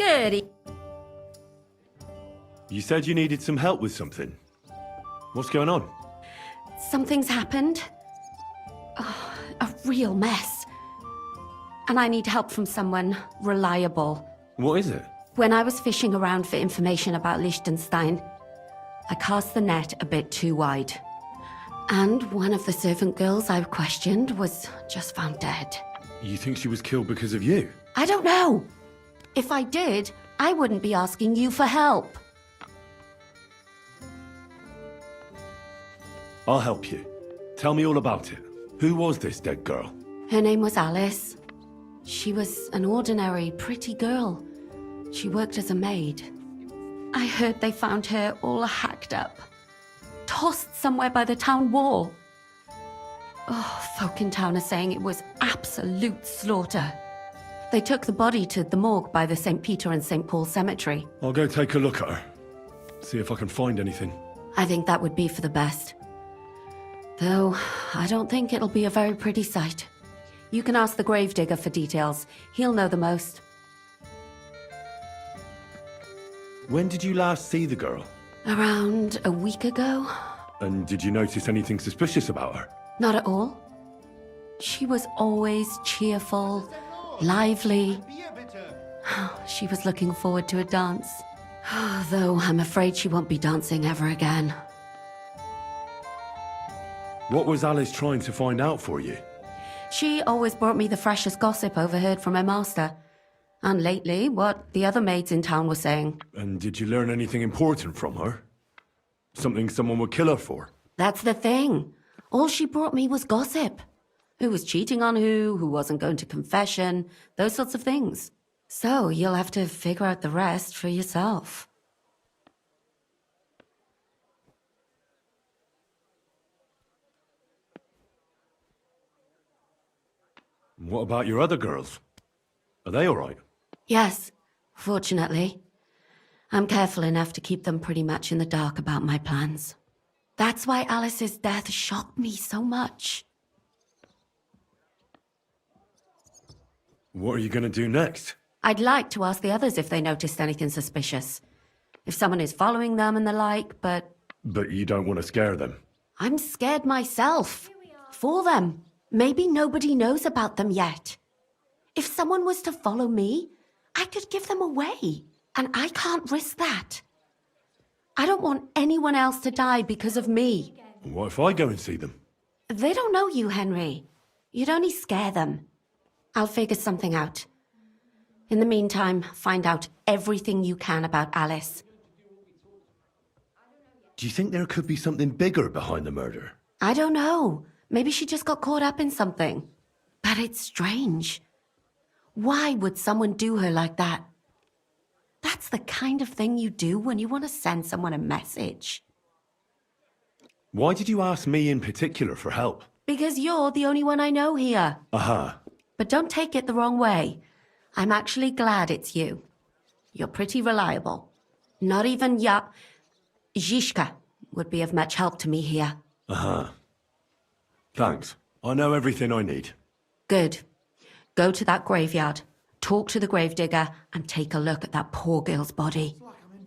Good. You said you needed some help with something. What's going on? Something's happened. Oh, a real mess. And I need help from someone reliable. What is it? When I was fishing around for information about Liechtenstein, I cast the net a bit too wide. And one of the servant girls I questioned was just found dead. You think she was killed because of you? I don't know. If I did, I wouldn't be asking you for help. I'll help you. Tell me all about it. Who was this dead girl? Her name was Alice. She was an ordinary, pretty girl. She worked as a maid. I heard they found her all hacked up, tossed somewhere by the town wall. Oh, folk in town are saying it was absolute slaughter. They took the body to the morgue by the St. Peter and St. Paul cemetery. I'll go take a look at her. See if I can find anything. I think that would be for the best. Though, I don't think it'll be a very pretty sight. You can ask the Gravedigger for details. He'll know the most. When did you last see the girl? Around a week ago? And did you notice anything suspicious about her? Not at all. She was always cheerful, lively. She was looking forward to a dance. Though I'm afraid she won't be dancing ever again. What was Alice trying to find out for you? She always brought me the freshest gossip overheard from her master. And lately, what the other maids in town were saying. And did you learn anything important from her? Something someone would kill her for? That's the thing. All she brought me was gossip. Who was cheating on who wasn't going to confession, those sorts of things. So you'll have to figure out the rest for yourself. What about your other girls? Are they all right? Yes, fortunately. I'm careful enough to keep them pretty much in the dark about my plans. That's why Alice's death shocked me so much. What are you going to do next? I'd like to ask the others if they noticed anything suspicious. If someone is following them and the like, but... But you don't want to scare them? I'm scared myself. For them. Maybe nobody knows about them yet. If someone was to follow me, I could give them away. And I can't risk that. I don't want anyone else to die because of me. What if I go and see them? They don't know you, Henry. You'd only scare them. I'll figure something out. In the meantime, find out everything you can about Alice. Do you think there could be something bigger behind the murder? I don't know. Maybe she just got caught up in something. But it's strange. Why would someone do her like that? That's the kind of thing you do when you want to send someone a message. Why did you ask me in particular for help? Because you're the only one I know here. Aha. But don't take it the wrong way. I'm actually glad it's you. You're pretty reliable. Not even Zhishka would be of much help to me here. Aha. Thanks. I know everything I need. Good. Go to that graveyard, talk to the Gravedigger, and take a look at that poor girl's body.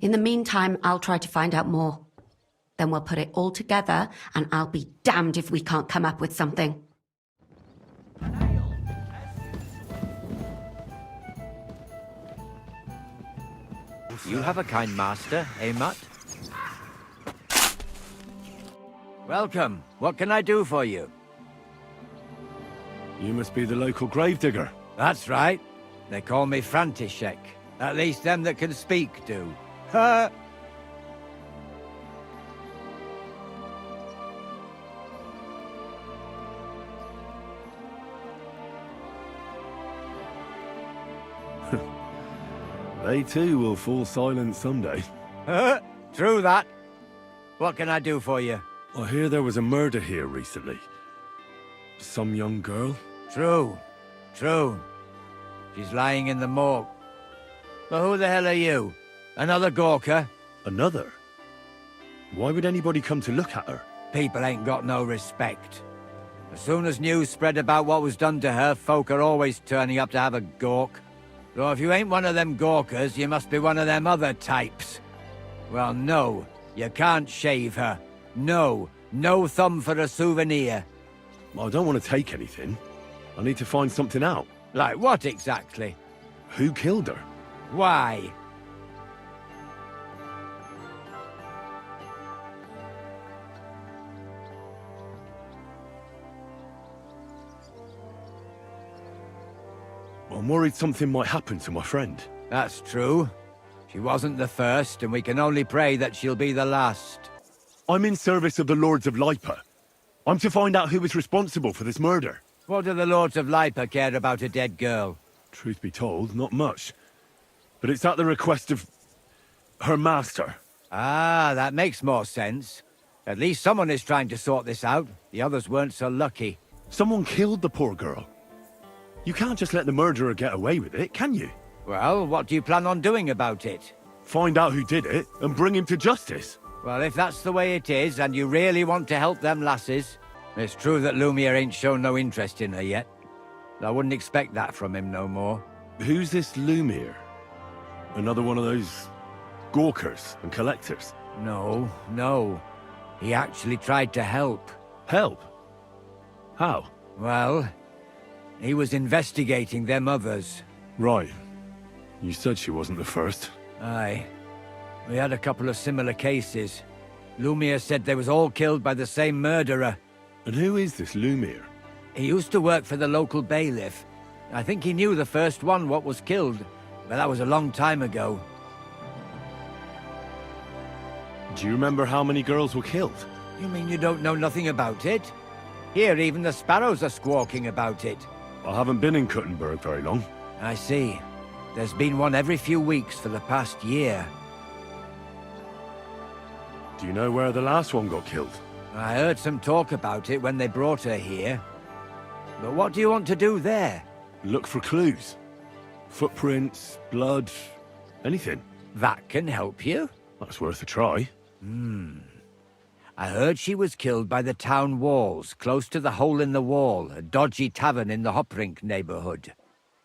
In the meantime, I'll try to find out more. Then we'll put it all together, and I'll be damned if we can't come up with something. You have a kind master, eh, Mutt? Welcome. What can I do for you? You must be the local gravedigger. That's right. They call me František. At least them that can speak do. Ha! They too will fall silent someday. True that. What can I do for you? I hear there was a murder here recently. Some young girl? True. True. She's lying in the morgue. But who the hell are you? Another Gawker? Another? Why would anybody come to look at her? People ain't got no respect. As soon as news spread about what was done to her, folk are always turning up to have a gawk. So if you ain't one of them gawkers, you must be one of them other types. Well, no, you can't shave her. No, no thumb for a souvenir. I don't want to take anything. I need to find something out. Like what exactly? Who killed her? Why? I'm worried something might happen to my friend. That's true. She wasn't the first, and we can only pray that she'll be the last. I'm in service of the Lords of Leipa. I'm to find out who was responsible for this murder. What do the Lords of Leipa care about a dead girl? Truth be told, not much. But it's at the request of her master. Ah, that makes more sense. At least someone is trying to sort this out. The others weren't so lucky. Someone killed the poor girl. You can't just let the murderer get away with it, can you? Well, what do you plan on doing about it? Find out who did it and bring him to justice. Well, if that's the way it is, and you really want to help them lasses, it's true that Lumir ain't shown no interest in her yet. I wouldn't expect that from him no more. Who's this Lumir? Another one of those gawkers and collectors? No, no. He actually tried to help. Help? How? Well, he was investigating them others. Right. You said she wasn't the first. Aye. We had a couple of similar cases. Lumir said they was all killed by the same murderer. And who is this Lumir? He used to work for the local bailiff. I think he knew the first one what was killed, but that was a long time ago. Do you remember how many girls were killed? You mean you don't know nothing about it? Here, even the sparrows are squawking about it. I haven't been in Kuttenberg very long. I see. There's been one every few weeks for the past year. Do you know where the last one got killed? I heard some talk about it when they brought her here. But what do you want to do there? Look for clues. Footprints, blood, anything. That can help you? That's worth a try. I heard she was killed by the town walls, close to the Hole in the Wall, a dodgy tavern in the Hoprink neighborhood.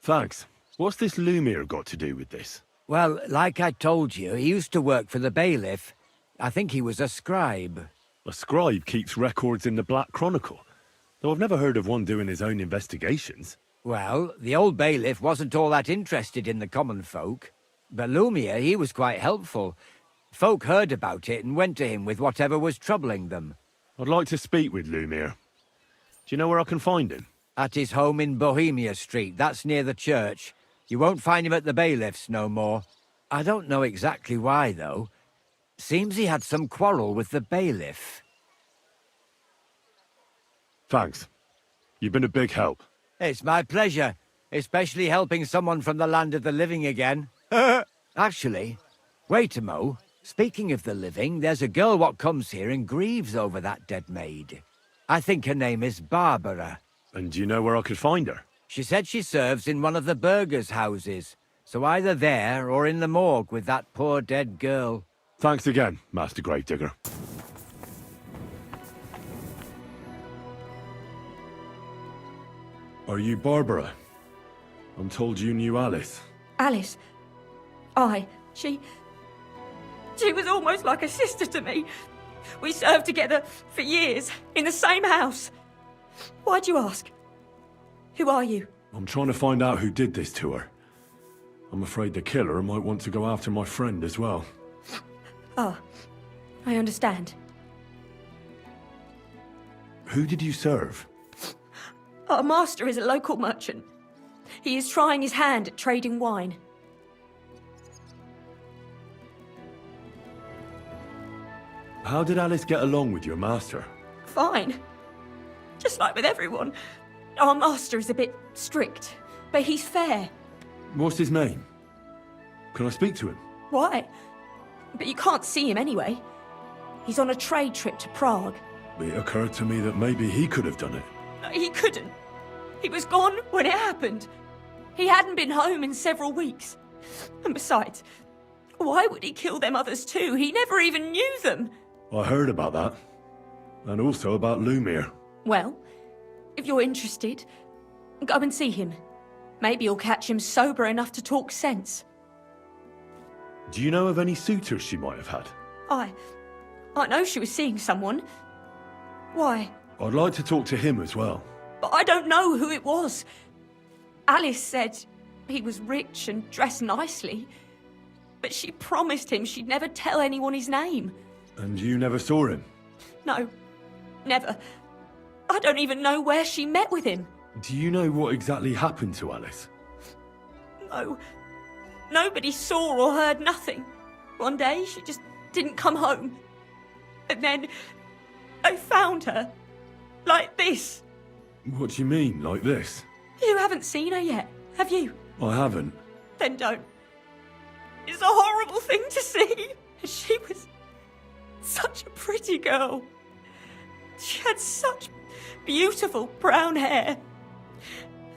Thanks. What's this Lumir got to do with this? Well, like I told you, he used to work for the bailiff. I think he was a scribe. A scribe keeps records in the Black Chronicle, though I've never heard of one doing his own investigations. Well, the old bailiff wasn't all that interested in the common folk. But Lumir, he was quite helpful. Folk heard about it and went to him with whatever was troubling them. I'd like to speak with Lumir. Do you know where I can find him? At his home in Bohemia Street, that's near the church. You won't find him at the bailiff's no more. I don't know exactly why, though. Seems he had some quarrel with the bailiff. Thanks. You've been a big help. It's my pleasure, especially helping someone from the land of the living again. Actually, wait a mo. Speaking of the living, there's a girl what comes here and grieves over that dead maid. I think her name is Barbara. And do you know where I could find her? She said she serves in one of the burgers' houses, so either there or in the morgue with that poor dead girl. Thanks again, Master Gravedigger. Are you Barbara? I'm told you knew Alice. Alice? Aye, she was almost like a sister to me. We served together for years, in the same house. Why'd you ask? Who are you? I'm trying to find out who did this to her. I'm afraid the killer might want to go after my friend as well. Ah, I understand. Who did you serve? Our master is a local merchant. He is trying his hand at trading wine. How did Alice get along with your master? Fine. Just like with everyone. Our master is a bit strict, but he's fair. What's his name? Can I speak to him? Why? But you can't see him anyway. He's on a trade trip to Prague. It occurred to me that maybe he could have done it. No, he couldn't. He was gone when it happened. He hadn't been home in several weeks. And besides, why would he kill them others too? He never even knew them. I heard about that. And also about Lumir. Well, if you're interested, go and see him. Maybe you'll catch him sober enough to talk sense. Do you know of any suitors she might have had? I know she was seeing someone. Why? I'd like to talk to him as well. But I don't know who it was. Alice said he was rich and dressed nicely, but she promised him she'd never tell anyone his name. And you never saw him? No, never. I don't even know where she met with him. Do you know what exactly happened to Alice? No. Nobody saw or heard nothing. One day, she just didn't come home. And then, I found her. Like this. What do you mean, like this? You haven't seen her yet, have you? I haven't. Then don't. It's a horrible thing to see. She was such a pretty girl. She had such beautiful brown hair.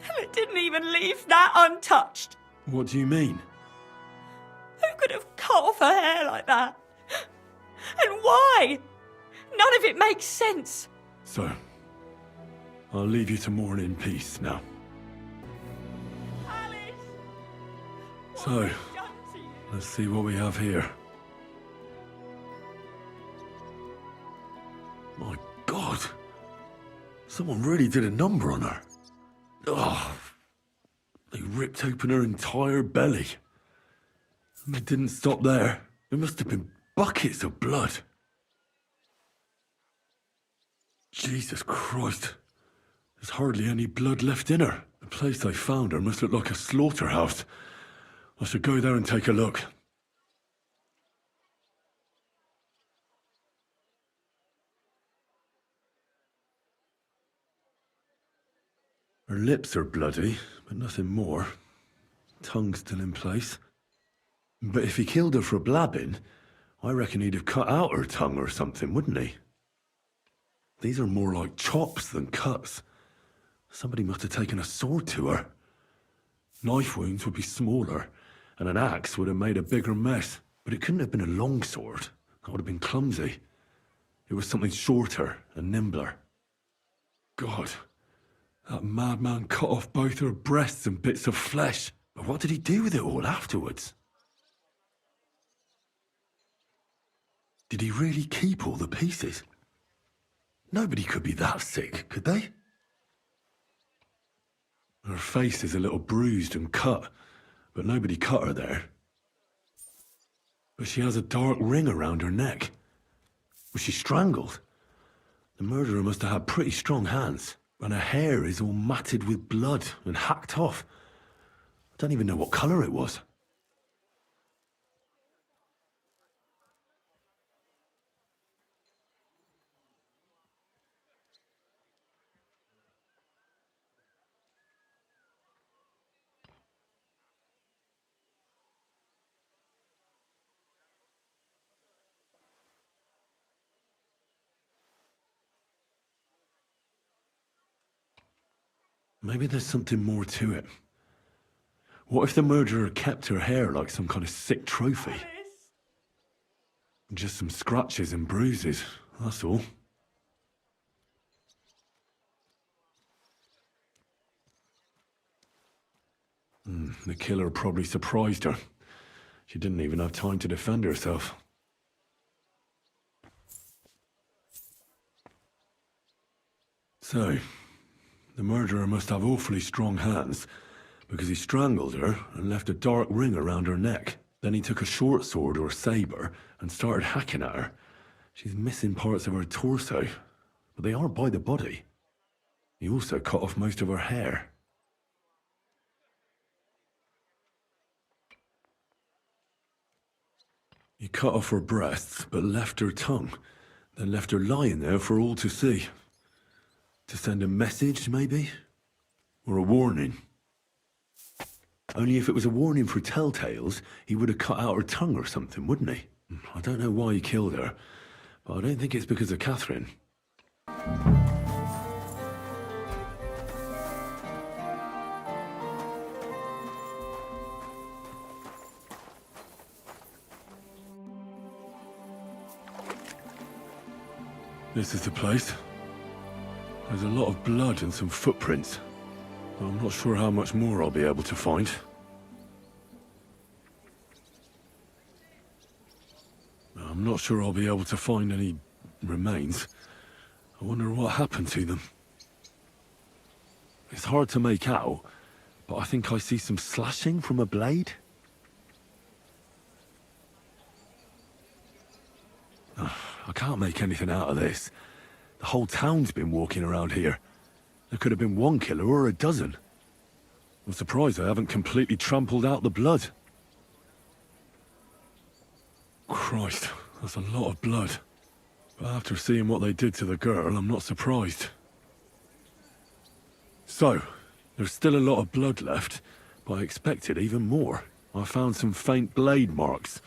And it didn't even leave that untouched. What do you mean? Who could have cut off her hair like that? And why? None of it makes sense. So, I'll leave you to mourn in peace now. Alice! So, What have I done to you? let's see what we have here. My God! Someone really did a number on her. Oh, they ripped open her entire belly. And they didn't stop there. There must have been buckets of blood. Jesus Christ. There's hardly any blood left in her. The place they found her must look like a slaughterhouse. I should go there and take a look. Her lips are bloody, but nothing more. Tongue still in place. But if he killed her for blabbing, I reckon he'd have cut out her tongue or something, wouldn't he? These are more like chops than cuts. Somebody must have taken a sword to her. Knife wounds would be smaller, and an axe would have made a bigger mess. But it couldn't have been a long sword. That would have been clumsy. It was something shorter and nimbler. God, that madman cut off both her breasts and bits of flesh. But what did he do with it all afterwards? Did he really keep all the pieces? Nobody could be that sick, could they? Her face is a little bruised and cut, but nobody cut her there. But she has a dark ring around her neck. Was she strangled? The murderer must have had pretty strong hands, and her hair is all matted with blood and hacked off. I don't even know what colour it was. Maybe there's something more to it. What if the murderer kept her hair like some kind of sick trophy? Alice? Just some scratches and bruises, that's all. The killer probably surprised her. She didn't even have time to defend herself. So, the murderer must have awfully strong hands, because he strangled her and left a dark ring around her neck. Then he took a short sword or saber and started hacking at her. She's missing parts of her torso, but they aren't by the body. He also cut off most of her hair. He cut off her breasts, but left her tongue, then left her lying there for all to see. To send a message, maybe? Or a warning? Only if it was a warning for telltales, he would have cut out her tongue or something, wouldn't he? I don't know why he killed her, but I don't think it's because of Katherine. This is the place. There's a lot of blood and some footprints. I'm not sure how much more I'll be able to find. I'm not sure I'll be able to find any remains. I wonder what happened to them. It's hard to make out, but I think I see some slashing from a blade. I can't make anything out of this. The whole town's been walking around here. There could have been one killer or a dozen. I'm surprised I haven't completely trampled out the blood. Christ, that's a lot of blood. But after seeing what they did to the girl, I'm not surprised. So, there's still a lot of blood left, but I expected even more. I found some faint blade marks.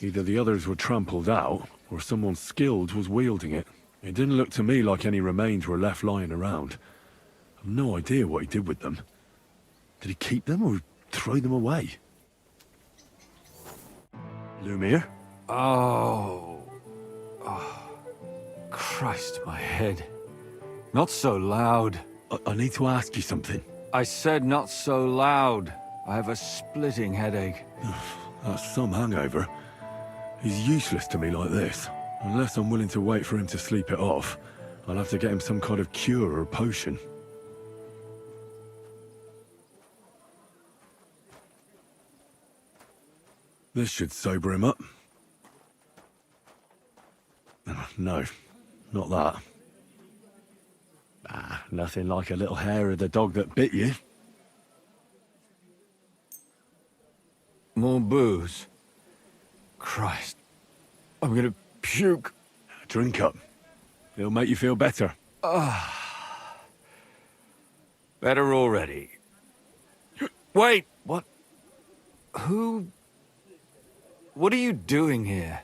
Either the others were trampled out, or someone skilled was wielding it. It didn't look to me like any remains were left lying around. I've no idea what he did with them. Did he keep them or throw them away? Lumir? Oh. Christ, my head. Not so loud. I need to ask you something. I said not so loud. I have a splitting headache. That's some hangover. He's useless to me like this. Unless I'm willing to wait for him to sleep it off, I'll have to get him some kind of cure or potion. This should sober him up. No, not that. Nothing like a little hair of the dog that bit you. More booze. Christ. I'm gonna puke. Drink up. It'll make you feel better. Better already. Wait, what? Who? What are you doing here?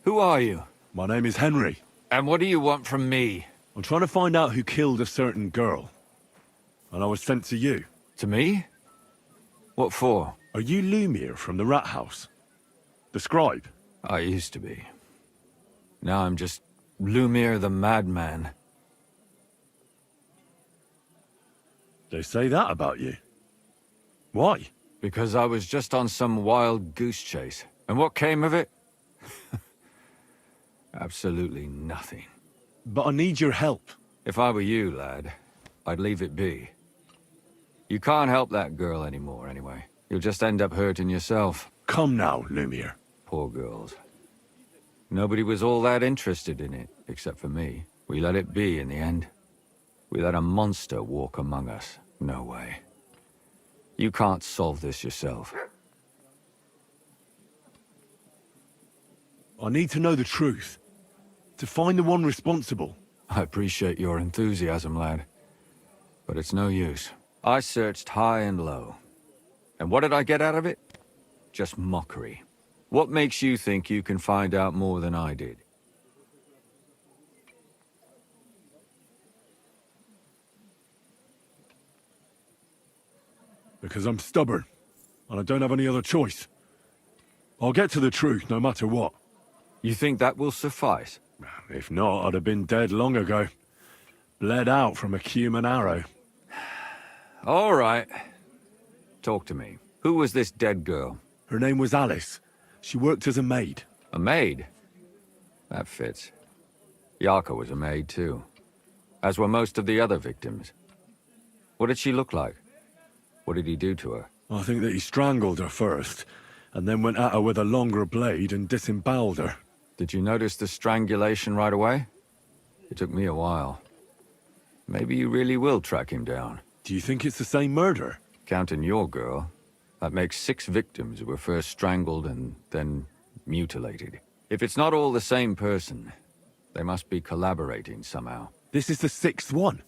Who are you? My name is Henry. And what do you want from me? I'm trying to find out who killed a certain girl. And I was sent to you. To me? What for? Are you Lumir from the rat house? The scribe? I used to be. Now I'm just Lumir the madman. They say that about you. Why? Because I was just on some wild goose chase. And what came of it? Absolutely nothing. But I need your help. If I were you, lad, I'd leave it be. You can't help that girl anymore, anyway. You'll just end up hurting yourself. Come now, Lumir. Poor girls. Nobody was all that interested in it, except for me. We let it be in the end. We let a monster walk among us. No way. You can't solve this yourself. I need to know the truth. To find the one responsible. I appreciate your enthusiasm, lad. But it's no use. I searched high and low. And what did I get out of it? Just mockery. What makes you think you can find out more than I did? Because I'm stubborn. And I don't have any other choice. I'll get to the truth no matter what. You think that will suffice? If not, I'd have been dead long ago. Bled out from a human arrow. All right. Talk to me. Who was this dead girl? Her name was Alice. She worked as a maid. A maid? That fits. Yarka was a maid too. As were most of the other victims. What did she look like? What did he do to her? I think that he strangled her first, and then went at her with a longer blade and disemboweled her. Did you notice the strangulation right away? It took me a while. Maybe you really will track him down. Do you think it's the same murder? Counting your girl, that makes 6 victims who were first strangled and then mutilated. If it's not all the same person, they must be collaborating somehow. This is the 6th one.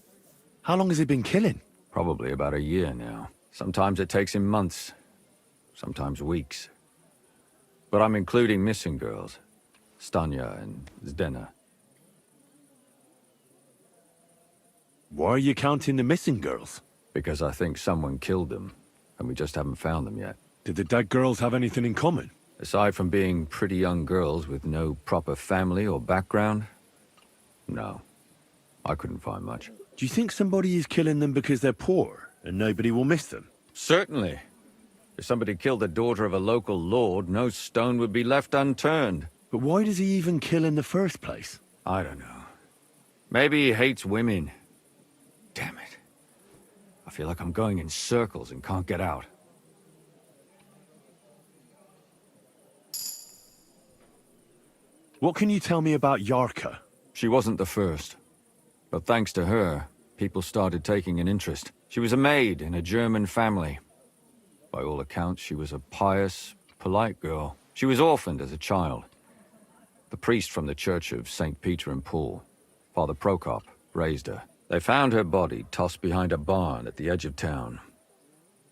How long has he been killing? Probably about a year now. Sometimes it takes him months, sometimes weeks. But I'm including missing girls. Stanya and Zdena. Why are you counting the missing girls? Because I think someone killed them, and we just haven't found them yet. Did the dead girls have anything in common? Aside from being pretty young girls with no proper family or background, no. I couldn't find much. Do you think somebody is killing them because they're poor and nobody will miss them? Certainly. If somebody killed the daughter of a local lord, no stone would be left unturned. But why does he even kill in the first place? I don't know. Maybe he hates women. Damn it. I feel like I'm going in circles and can't get out. What can you tell me about Yarka? She wasn't the first. But thanks to her, people started taking an interest. She was a maid in a German family. By all accounts, she was a pious, polite girl. She was orphaned as a child. The priest from the Church of St. Peter and Paul, Father Prokop, raised her. They found her body tossed behind a barn at the edge of town.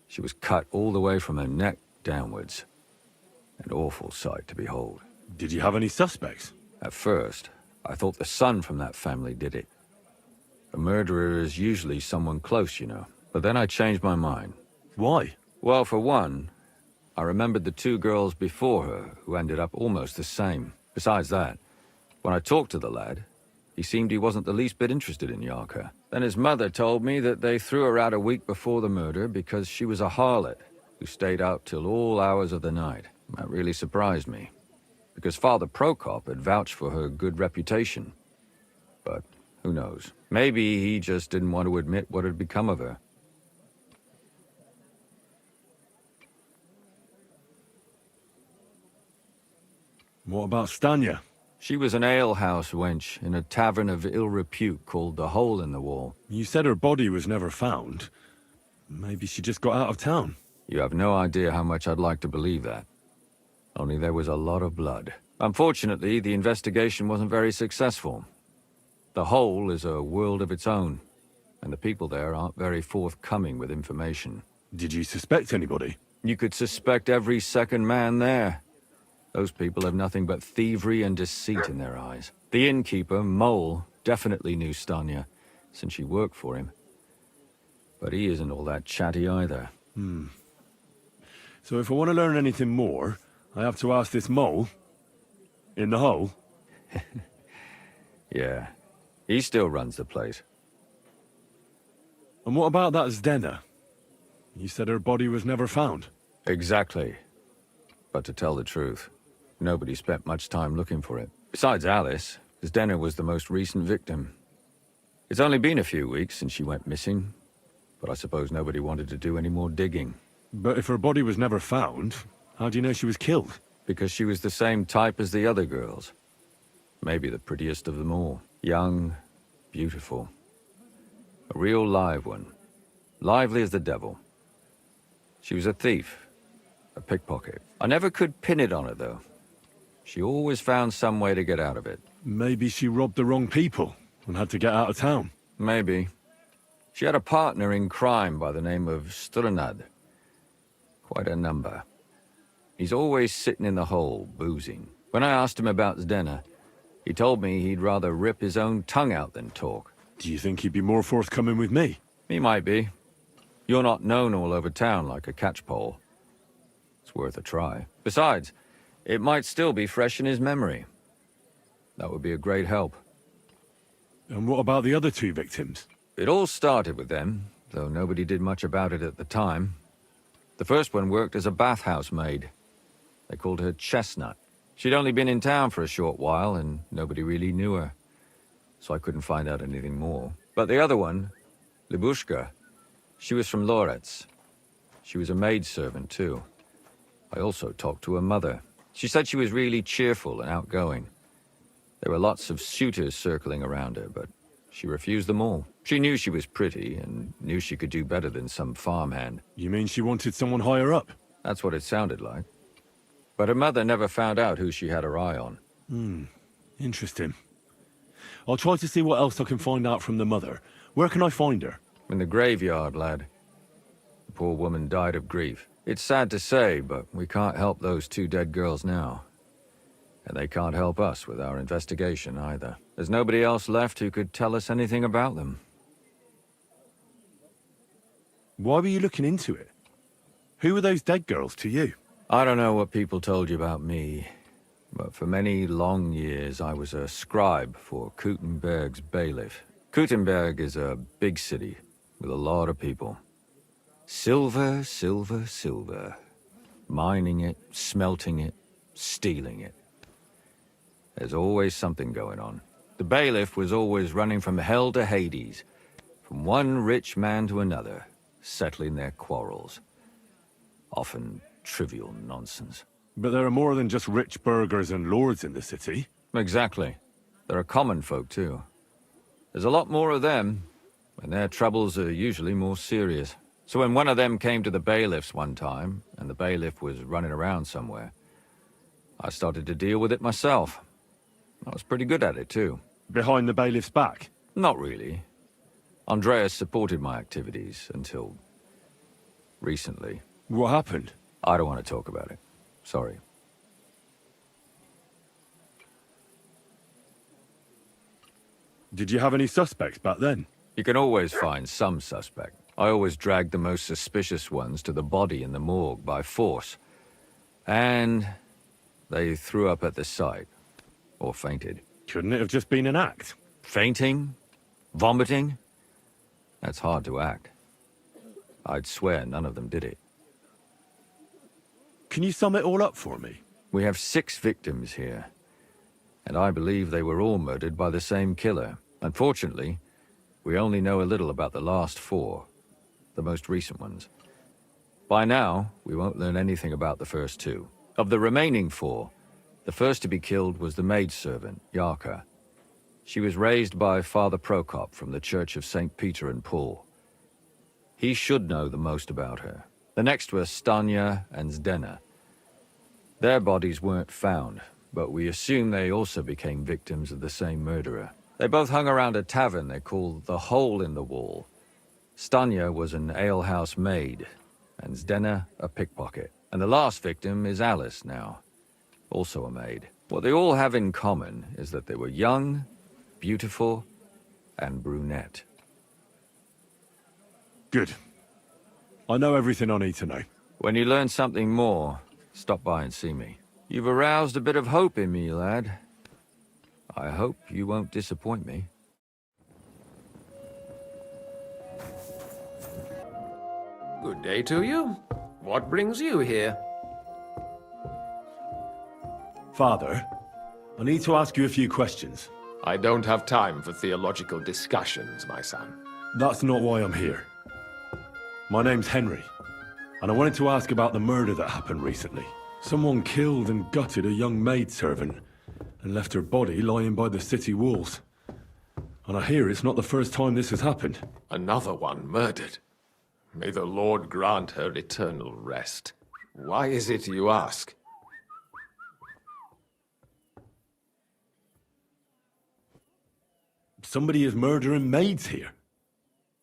She was cut all the way from her neck downwards. An awful sight to behold. Did you have any suspects? At first, I thought the son from that family did it. A murderer is usually someone close, you know. But then I changed my mind. Why? Well, for one, I remembered the two girls before her who ended up almost the same. Besides that, when I talked to the lad, he seemed he wasn't the least bit interested in Yarka. Then his mother told me that they threw her out a week before the murder because she was a harlot who stayed out till all hours of the night. That really surprised me, because Father Prokop had vouched for her good reputation. But who knows? Maybe he just didn't want to admit what had become of her. What about Stanya? She was an alehouse wench in a tavern of ill repute called the Hole in the Wall. You said her body was never found. Maybe she just got out of town. You have no idea how much I'd like to believe that. Only there was a lot of blood. Unfortunately, the investigation wasn't very successful. The Hole is a world of its own, and the people there aren't very forthcoming with information. Did you suspect anybody? You could suspect every second man there. Those people have nothing but thievery and deceit in their eyes. The innkeeper, Mole, definitely knew Stanya, since she worked for him. But he isn't all that chatty either. So if I want to learn anything more, I have to ask this Mole? In the hole? Yeah, he still runs the place. And what about that Zdena? You said her body was never found. Exactly. But to tell the truth, nobody spent much time looking for it. Besides Alice, Zdena was the most recent victim. It's only been a few weeks since she went missing, but I suppose nobody wanted to do any more digging. But if her body was never found, how do you know she was killed? Because she was the same type as the other girls. Maybe the prettiest of them all. Young, beautiful. A real live one. Lively as the devil. She was a thief. A pickpocket. I never could pin it on her, though. She always found some way to get out of it. Maybe she robbed the wrong people and had to get out of town. Maybe. She had a partner in crime by the name of Strnad. Quite a number. He's always sitting in the hole, boozing. When I asked him about Zdena, he told me he'd rather rip his own tongue out than talk. Do you think he'd be more forthcoming with me? He might be. You're not known all over town like a catchpole. It's worth a try. Besides, it might still be fresh in his memory. That would be a great help. And what about the other two victims? It all started with them, though nobody did much about it at the time. The first one worked as a bathhouse maid. They called her Chestnut. She'd only been in town for a short while, and nobody really knew her. So I couldn't find out anything more. But the other one, Libushka, she was from Loretz. She was a maidservant, too. I also talked to her mother. She said she was really cheerful and outgoing. There were lots of suitors circling around her, but she refused them all. She knew she was pretty, and knew she could do better than some farmhand. You mean she wanted someone higher up? That's what it sounded like. But her mother never found out who she had her eye on. Interesting. I'll try to see what else I can find out from the mother. Where can I find her? In the graveyard, lad. The poor woman died of grief. It's sad to say, but we can't help those two dead girls now. And they can't help us with our investigation either. There's nobody else left who could tell us anything about them. Why were you looking into it? Who were those dead girls to you? I don't know what people told you about me, but for many long years I was a scribe for Kuttenberg's Bailiff, Kuttenberg is a big city with a lot of people. Silver, silver, silver. Mining it, smelting it, stealing it. There's always something going on. The Bailiff was always running from hell to Hades, from one rich man to another, settling their quarrels. Often trivial nonsense. But there are more than just rich burghers and lords in the city. Exactly. There are common folk, too. There's a lot more of them, and their troubles are usually more serious. So when one of them came to the Bailiffs one time, and the Bailiff was running around somewhere, I started to deal with it myself. I was pretty good at it, too. Behind the Bailiff's back? Not really. Andreas supported my activities until... recently. What happened? I don't want to talk about it. Sorry. Did you have any suspects back then? You can always find some suspect. I always dragged the most suspicious ones to the body in the morgue by force. And they threw up at the sight. Or fainted. Couldn't it have just been an act? Fainting? Vomiting? That's hard to act. I'd swear none of them did it. Can you sum it all up for me? We have 6 victims here. And I believe they were all murdered by the same killer. Unfortunately, we only know a little about the last 4. The most recent ones. By now, we won't learn anything about the first 2. Of the remaining 4, the first to be killed was the maidservant, Yarka. She was raised by Father Prokop from the Church of St. Peter and Paul. He should know the most about her. The next were Stanya and Zdena. Their bodies weren't found, but we assume they also became victims of the same murderer. They both hung around a tavern they called the Hole in the Wall. Stanya was an alehouse maid, and Zdena a pickpocket. And the last victim is Alice now, also a maid. What they all have in common is that they were young, beautiful, and brunette. Good. I know everything I need to know. When you learn something more, stop by and see me. You've aroused a bit of hope in me, lad. I hope you won't disappoint me. Good day to you. What brings you here? Father, I need to ask you a few questions. I don't have time for theological discussions, my son. That's not why I'm here. My name's Henry, and I wanted to ask about the murder that happened recently. Someone killed and gutted a young maidservant and left her body lying by the city walls. And I hear it's not the first time this has happened. Another one murdered. May the Lord grant her eternal rest. Why is it you ask? Somebody is murdering maids here.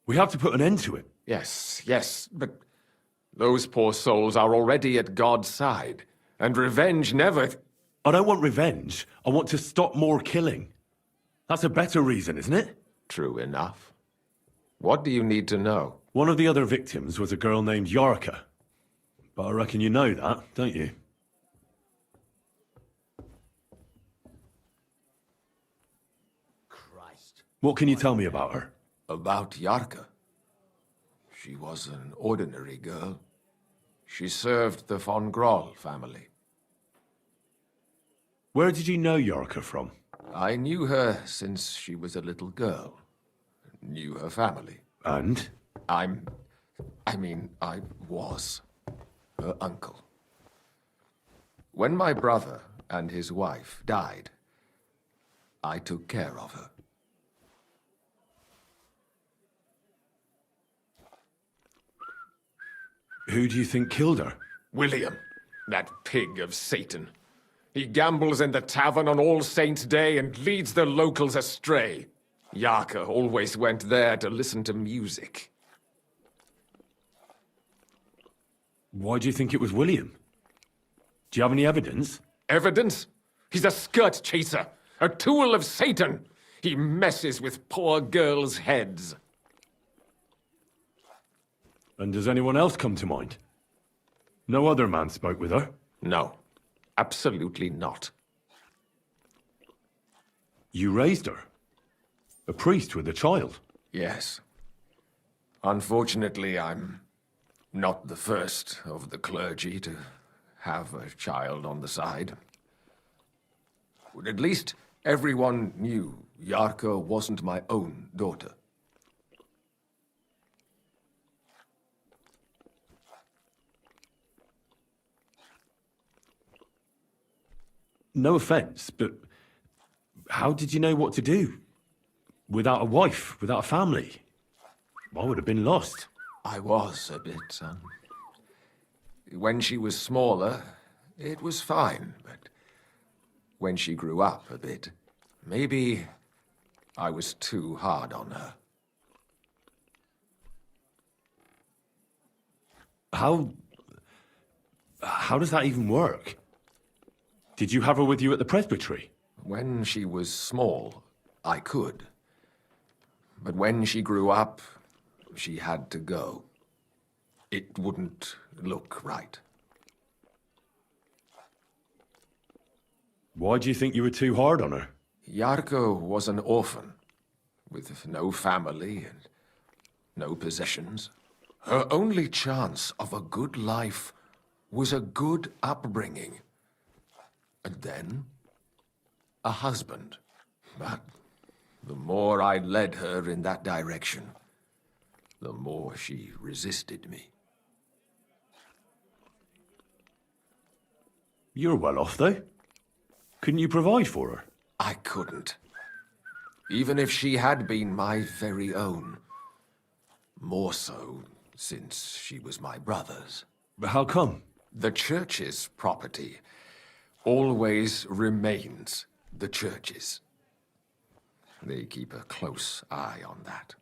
We have to put an end to it. Yes, but those poor souls are already at God's side, and revenge never... I don't want revenge. I want to stop more killing. That's a better reason, isn't it? True enough. What do you need to know? One of the other victims was a girl named Yarka. But I reckon you know that, don't you? Christ. What can you tell me about her? About Yarka. She was an ordinary girl. She served the von Grolle family. Where did you know Yarka from? I knew her since she was a little girl. Knew her family. And? I was her uncle. When my brother and his wife died, I took care of her. Who do you think killed her? William, that pig of Satan. He gambles in the tavern on All Saints' Day and leads the locals astray. Yarka always went there to listen to music. Why do you think it was William? Do you have any evidence? Evidence? He's a skirt chaser, a tool of Satan. He messes with poor girls' heads. And does anyone else come to mind? No other man spoke with her? No, absolutely not. You raised her? A priest with a child? Yes. Unfortunately, I'm not the first of the clergy to have a child on the side. But at least everyone knew Yarka wasn't my own daughter. No offense, but how did you know what to do? Without a wife, without a family? I would have been lost. I was a bit, son. When she was smaller, it was fine, but when she grew up a bit, maybe I was too hard on her. How does that even work? Did you have her with you at the presbytery? When she was small, I could. But when she grew up, she had to go. It wouldn't look right. Why do you think you were too hard on her? Yarko was an orphan, with no family and no possessions. Her only chance of a good life was a good upbringing. And then, a husband. But the more I led her in that direction, the more she resisted me. You're well off, though. Couldn't you provide for her? I couldn't. Even if she had been my very own. More so, since she was my brother's. But how come? The church's property always remains the church's. They keep a close eye on that.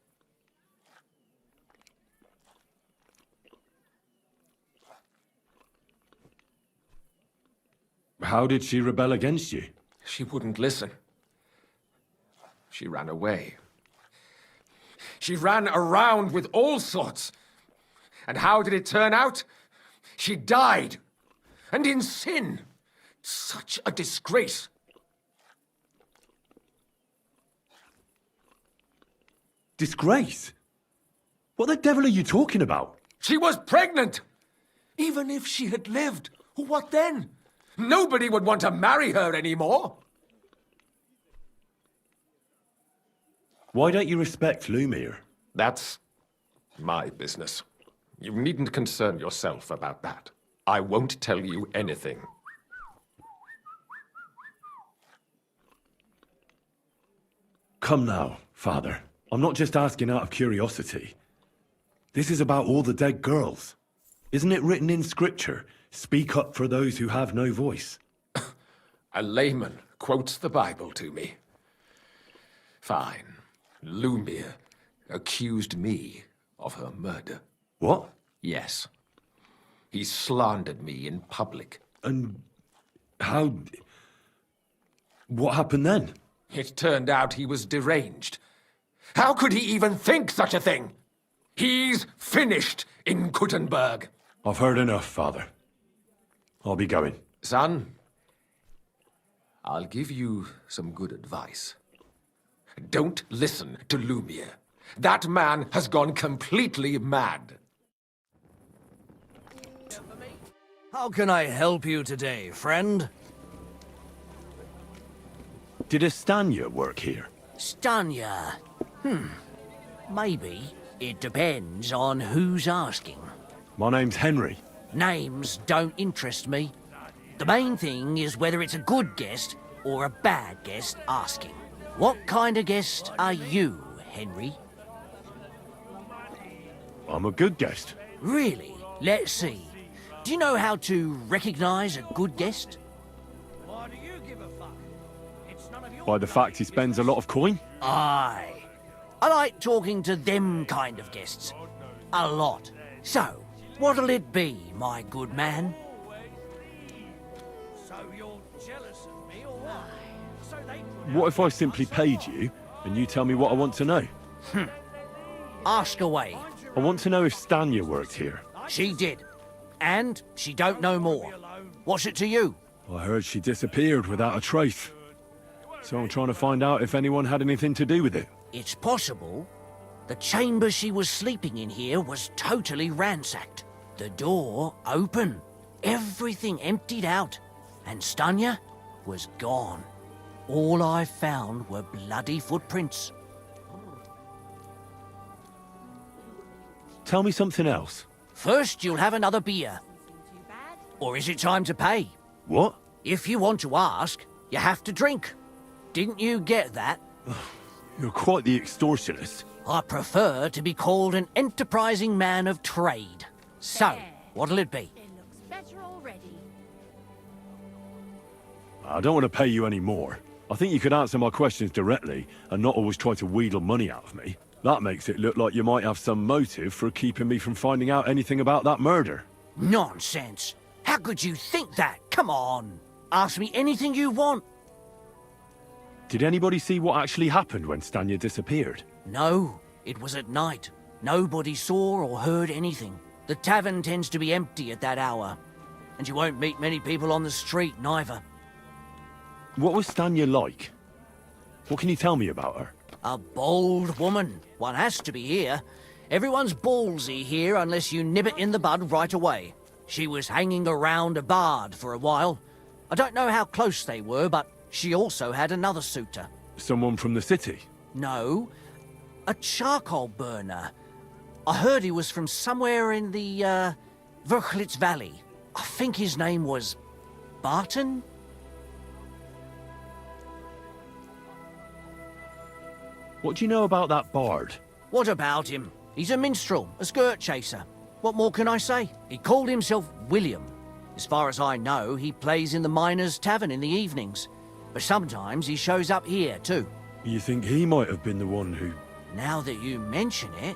How did she rebel against you? She wouldn't listen. She ran away. She ran around with all sorts. And how did it turn out? She died. And in sin. Such a disgrace. Disgrace? What the devil are you talking about? She was pregnant! Even if she had lived, what then? Nobody would want to marry her anymore. Why don't you respect Lumir? That's my business. You needn't concern yourself about that. I won't tell you anything. Come now, Father. I'm not just asking out of curiosity. This is about all the dead girls. Isn't it written in Scripture, speak up for those who have no voice? A layman quotes the Bible to me. Fine. Lumir accused me of her murder. What? Yes. He slandered me in public. And how... What happened then? It turned out he was deranged. How could he even think such a thing? He's finished in Kuttenberg. I've heard enough, Father. I'll be going. Son, I'll give you some good advice. Don't listen to Lumir. That man has gone completely mad. How can I help you today, friend? Did a Stanya work here? Stanya? Maybe. It depends on who's asking. My name's Henry. Names don't interest me. The main thing is whether it's a good guest or a bad guest asking. What kind of guest are you, Henry? I'm a good guest. Really? Let's see. Do you know how to recognize a good guest? By the fact he spends a lot of coin? Aye. I like talking to them kind of guests. A lot. So, what'll it be, my good man? What if I simply paid you, and you tell me what I want to know? Ask away. I want to know if Stanya worked here. She did. And she don't know more. What's it to you? I heard she disappeared without a trace. So I'm trying to find out if anyone had anything to do with it. It's possible the chamber she was sleeping in here was totally ransacked. The door open, everything emptied out, and Stanya was gone. All I found were bloody footprints. Tell me something else. First, you'll have another beer. Or is it time to pay? What? If you want to ask, you have to drink. Didn't you get that? You're quite the extortionist. I prefer to be called an enterprising man of trade. So, what'll it be? It looks better already. I don't want to pay you any more. I think you could answer my questions directly and not always try to wheedle money out of me. That makes it look like you might have some motive for keeping me from finding out anything about that murder. Nonsense. How could you think that? Come on. Ask me anything you want. Did anybody see what actually happened when Stanya disappeared? No, it was at night. Nobody saw or heard anything. The tavern tends to be empty at that hour. And you won't meet many people on the street, neither. What was Stanya like? What can you tell me about her? A bold woman. One has to be here. Everyone's ballsy here unless you nib it in the bud right away. She was hanging around a bard for a while. I don't know how close they were, but she also had another suitor. Someone from the city? No, a charcoal burner. I heard he was from somewhere in the, Vrchlitz Valley. I think his name was Barton? What do you know about that bard? What about him? He's a minstrel, a skirt chaser. What more can I say? He called himself William. As far as I know, he plays in the miners' tavern in the evenings. But sometimes he shows up here, too. You think he might have been the one who... Now that you mention it,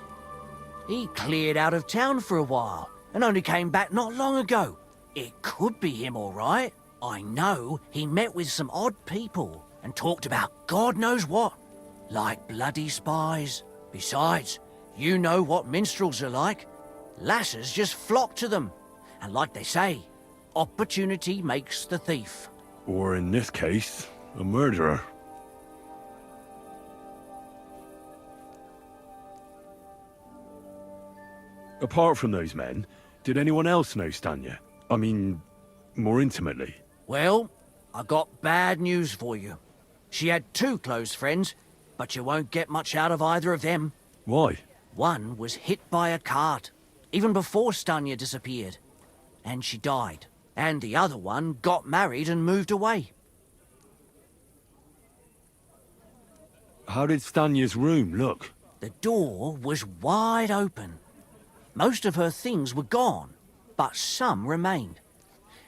he cleared out of town for a while and only came back not long ago. It could be him, all right. I know he met with some odd people and talked about God knows what. Like bloody spies. Besides, you know what minstrels are like. Lasses just flock to them. And like they say, opportunity makes the thief. Or in this case, a murderer. Apart from those men, did anyone else know Stanya? I mean, more intimately. Well, I got bad news for you. She had two close friends, but you won't get much out of either of them. Why? One was hit by a cart, even before Stanya disappeared. And she died. And the other one got married and moved away. How did Stanya's room look? The door was wide open. Most of her things were gone, but some remained.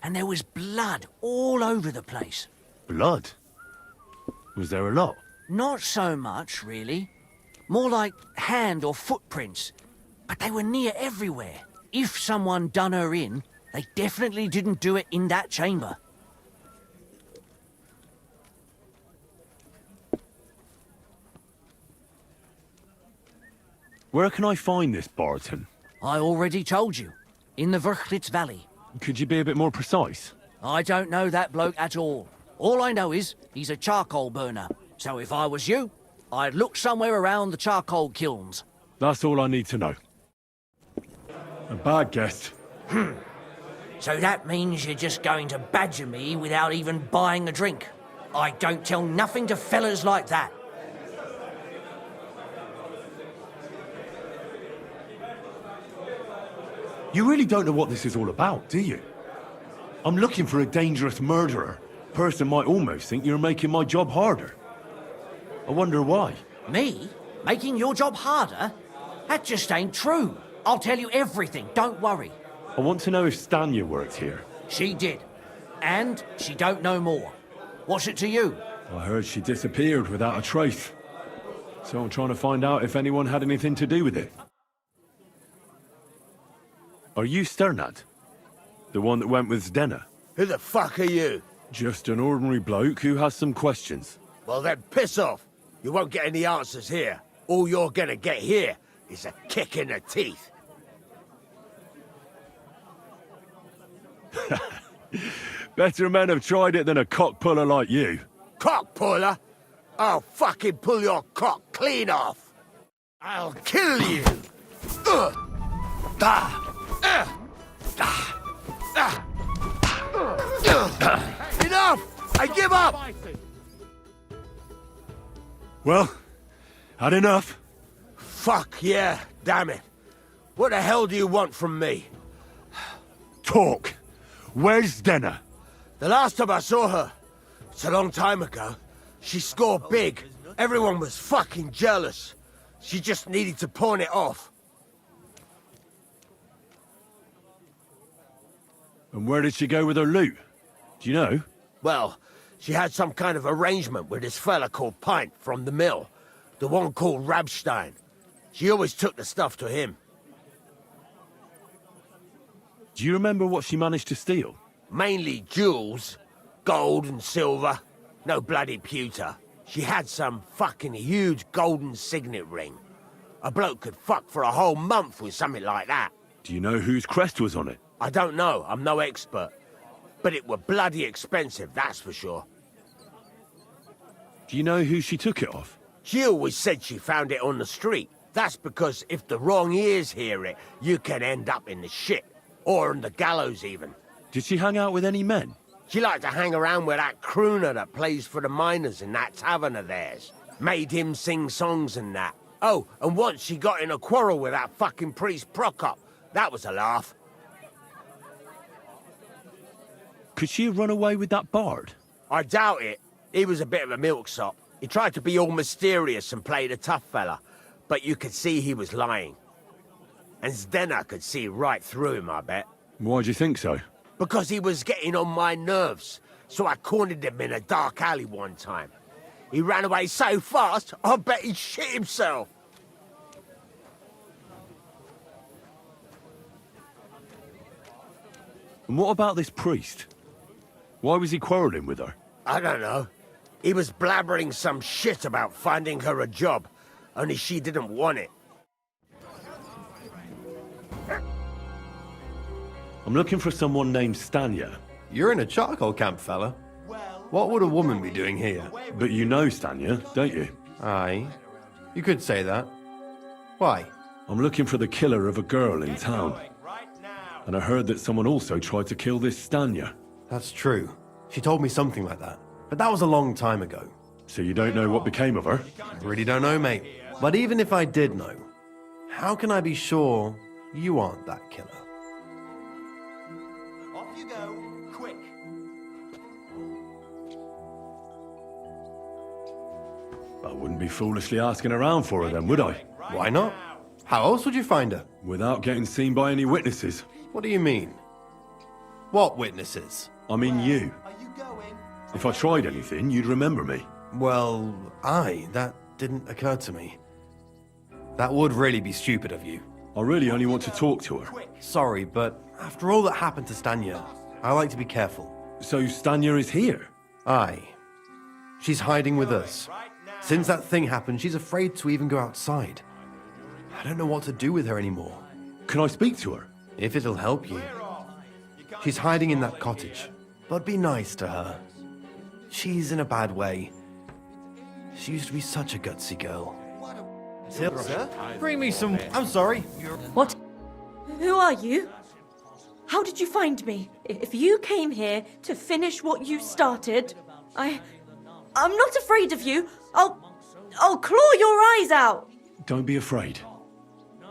And there was blood all over the place. Blood? Was there a lot? Not so much, really. More like hand or footprints. But they were near everywhere. If someone done her in, they definitely didn't do it in that chamber. Where can I find this Barton? I already told you. In the Vrchlitz Valley. Could you be a bit more precise? I don't know that bloke at all. All I know is he's a charcoal burner. So if I was you, I'd look somewhere around the charcoal kilns. That's all I need to know. A bad guest. So that means you're just going to badger me without even buying a drink. I don't tell nothing to fellas like that. You really don't know what this is all about, do you? I'm looking for a dangerous murderer. Person might almost think you're making my job harder. I wonder why. Me? Making your job harder? That just ain't true. I'll tell you everything, don't worry. I want to know if Stanya works here. She did. And she don't know more. What's it to you? I heard she disappeared without a trace. So I'm trying to find out if anyone had anything to do with it. Are you Strnad? The one that went with Zdena? Who the fuck are you? Just an ordinary bloke who has some questions. Well then, piss off. You won't get any answers here. All you're gonna get here is a kick in the teeth. Better men have tried it than a cock puller like you. Cock puller? I'll fucking pull your cock clean off. I'll kill you. Enough! I give up! Well, had enough. Fuck yeah, damn it. What the hell do you want from me? Talk. Where's Zdena? The last time I saw her, it's a long time ago, she scored big. Everyone was fucking jealous. She just needed to pawn it off. And where did she go with her loot? Do you know? Well, she had some kind of arrangement with this fella called Pint from the mill. The one called Rabstein. She always took the stuff to him. Do you remember what she managed to steal? Mainly jewels. Gold and silver. No bloody pewter. She had some fucking huge golden signet ring. A bloke could fuck for a whole month with something like that. Do you know whose crest was on it? I don't know, I'm no expert. But it were bloody expensive, that's for sure. Do you know who she took it off? She always said she found it on the street. That's because if the wrong ears hear it, you can end up in the shit. Or on the gallows even. Did she hang out with any men? She liked to hang around with that crooner that plays for the miners in that tavern of theirs. Made him sing songs and that. Oh, and once she got in a quarrel with that fucking priest Prokop. That was a laugh. Could she have run away with that bard? I doubt it. He was a bit of a milksop. He tried to be all mysterious and played a tough fella, but you could see he was lying. And Zdena could see right through him, I bet. Why do you think so? Because he was getting on my nerves, so I cornered him in a dark alley one time. He ran away so fast, I bet he shit himself. And what about this priest? Why was he quarrelling with her? I don't know. He was blabbering some shit about finding her a job, only she didn't want it. I'm looking for someone named Stanya. You're in a charcoal camp, fella. What would a woman be doing here? But you know Stanya, don't you? Aye. You could say that. Why? I'm looking for the killer of a girl in town. And I heard that someone also tried to kill this Stanya. That's true. She told me something like that. But that was a long time ago. So you don't know what became of her? Really don't know, mate. But even if I did know, how can I be sure you aren't that killer? Off you go, quick. I wouldn't be foolishly asking around for her then, would I? Why not? How else would you find her? Without getting seen by any witnesses. What do you mean? What witnesses? I mean you. Are you going? If I tried anything, you'd remember me. Well, that didn't occur to me. That would really be stupid of you. I really only want to talk to her. Sorry, but after all that happened to Stanya, I like to be careful. So Stanya is here? Aye. She's hiding with us. Since that thing happened, she's afraid to even go outside. I don't know what to do with her anymore. Can I speak to her? If it'll help you. She's hiding in that cottage, but be nice to her. She's in a bad way. She used to be such a gutsy girl. Sir? Bring me some... I'm sorry. What? Who are you? How did you find me? If you came here to finish what you started, I'm not afraid of you. I'll claw your eyes out. Don't be afraid.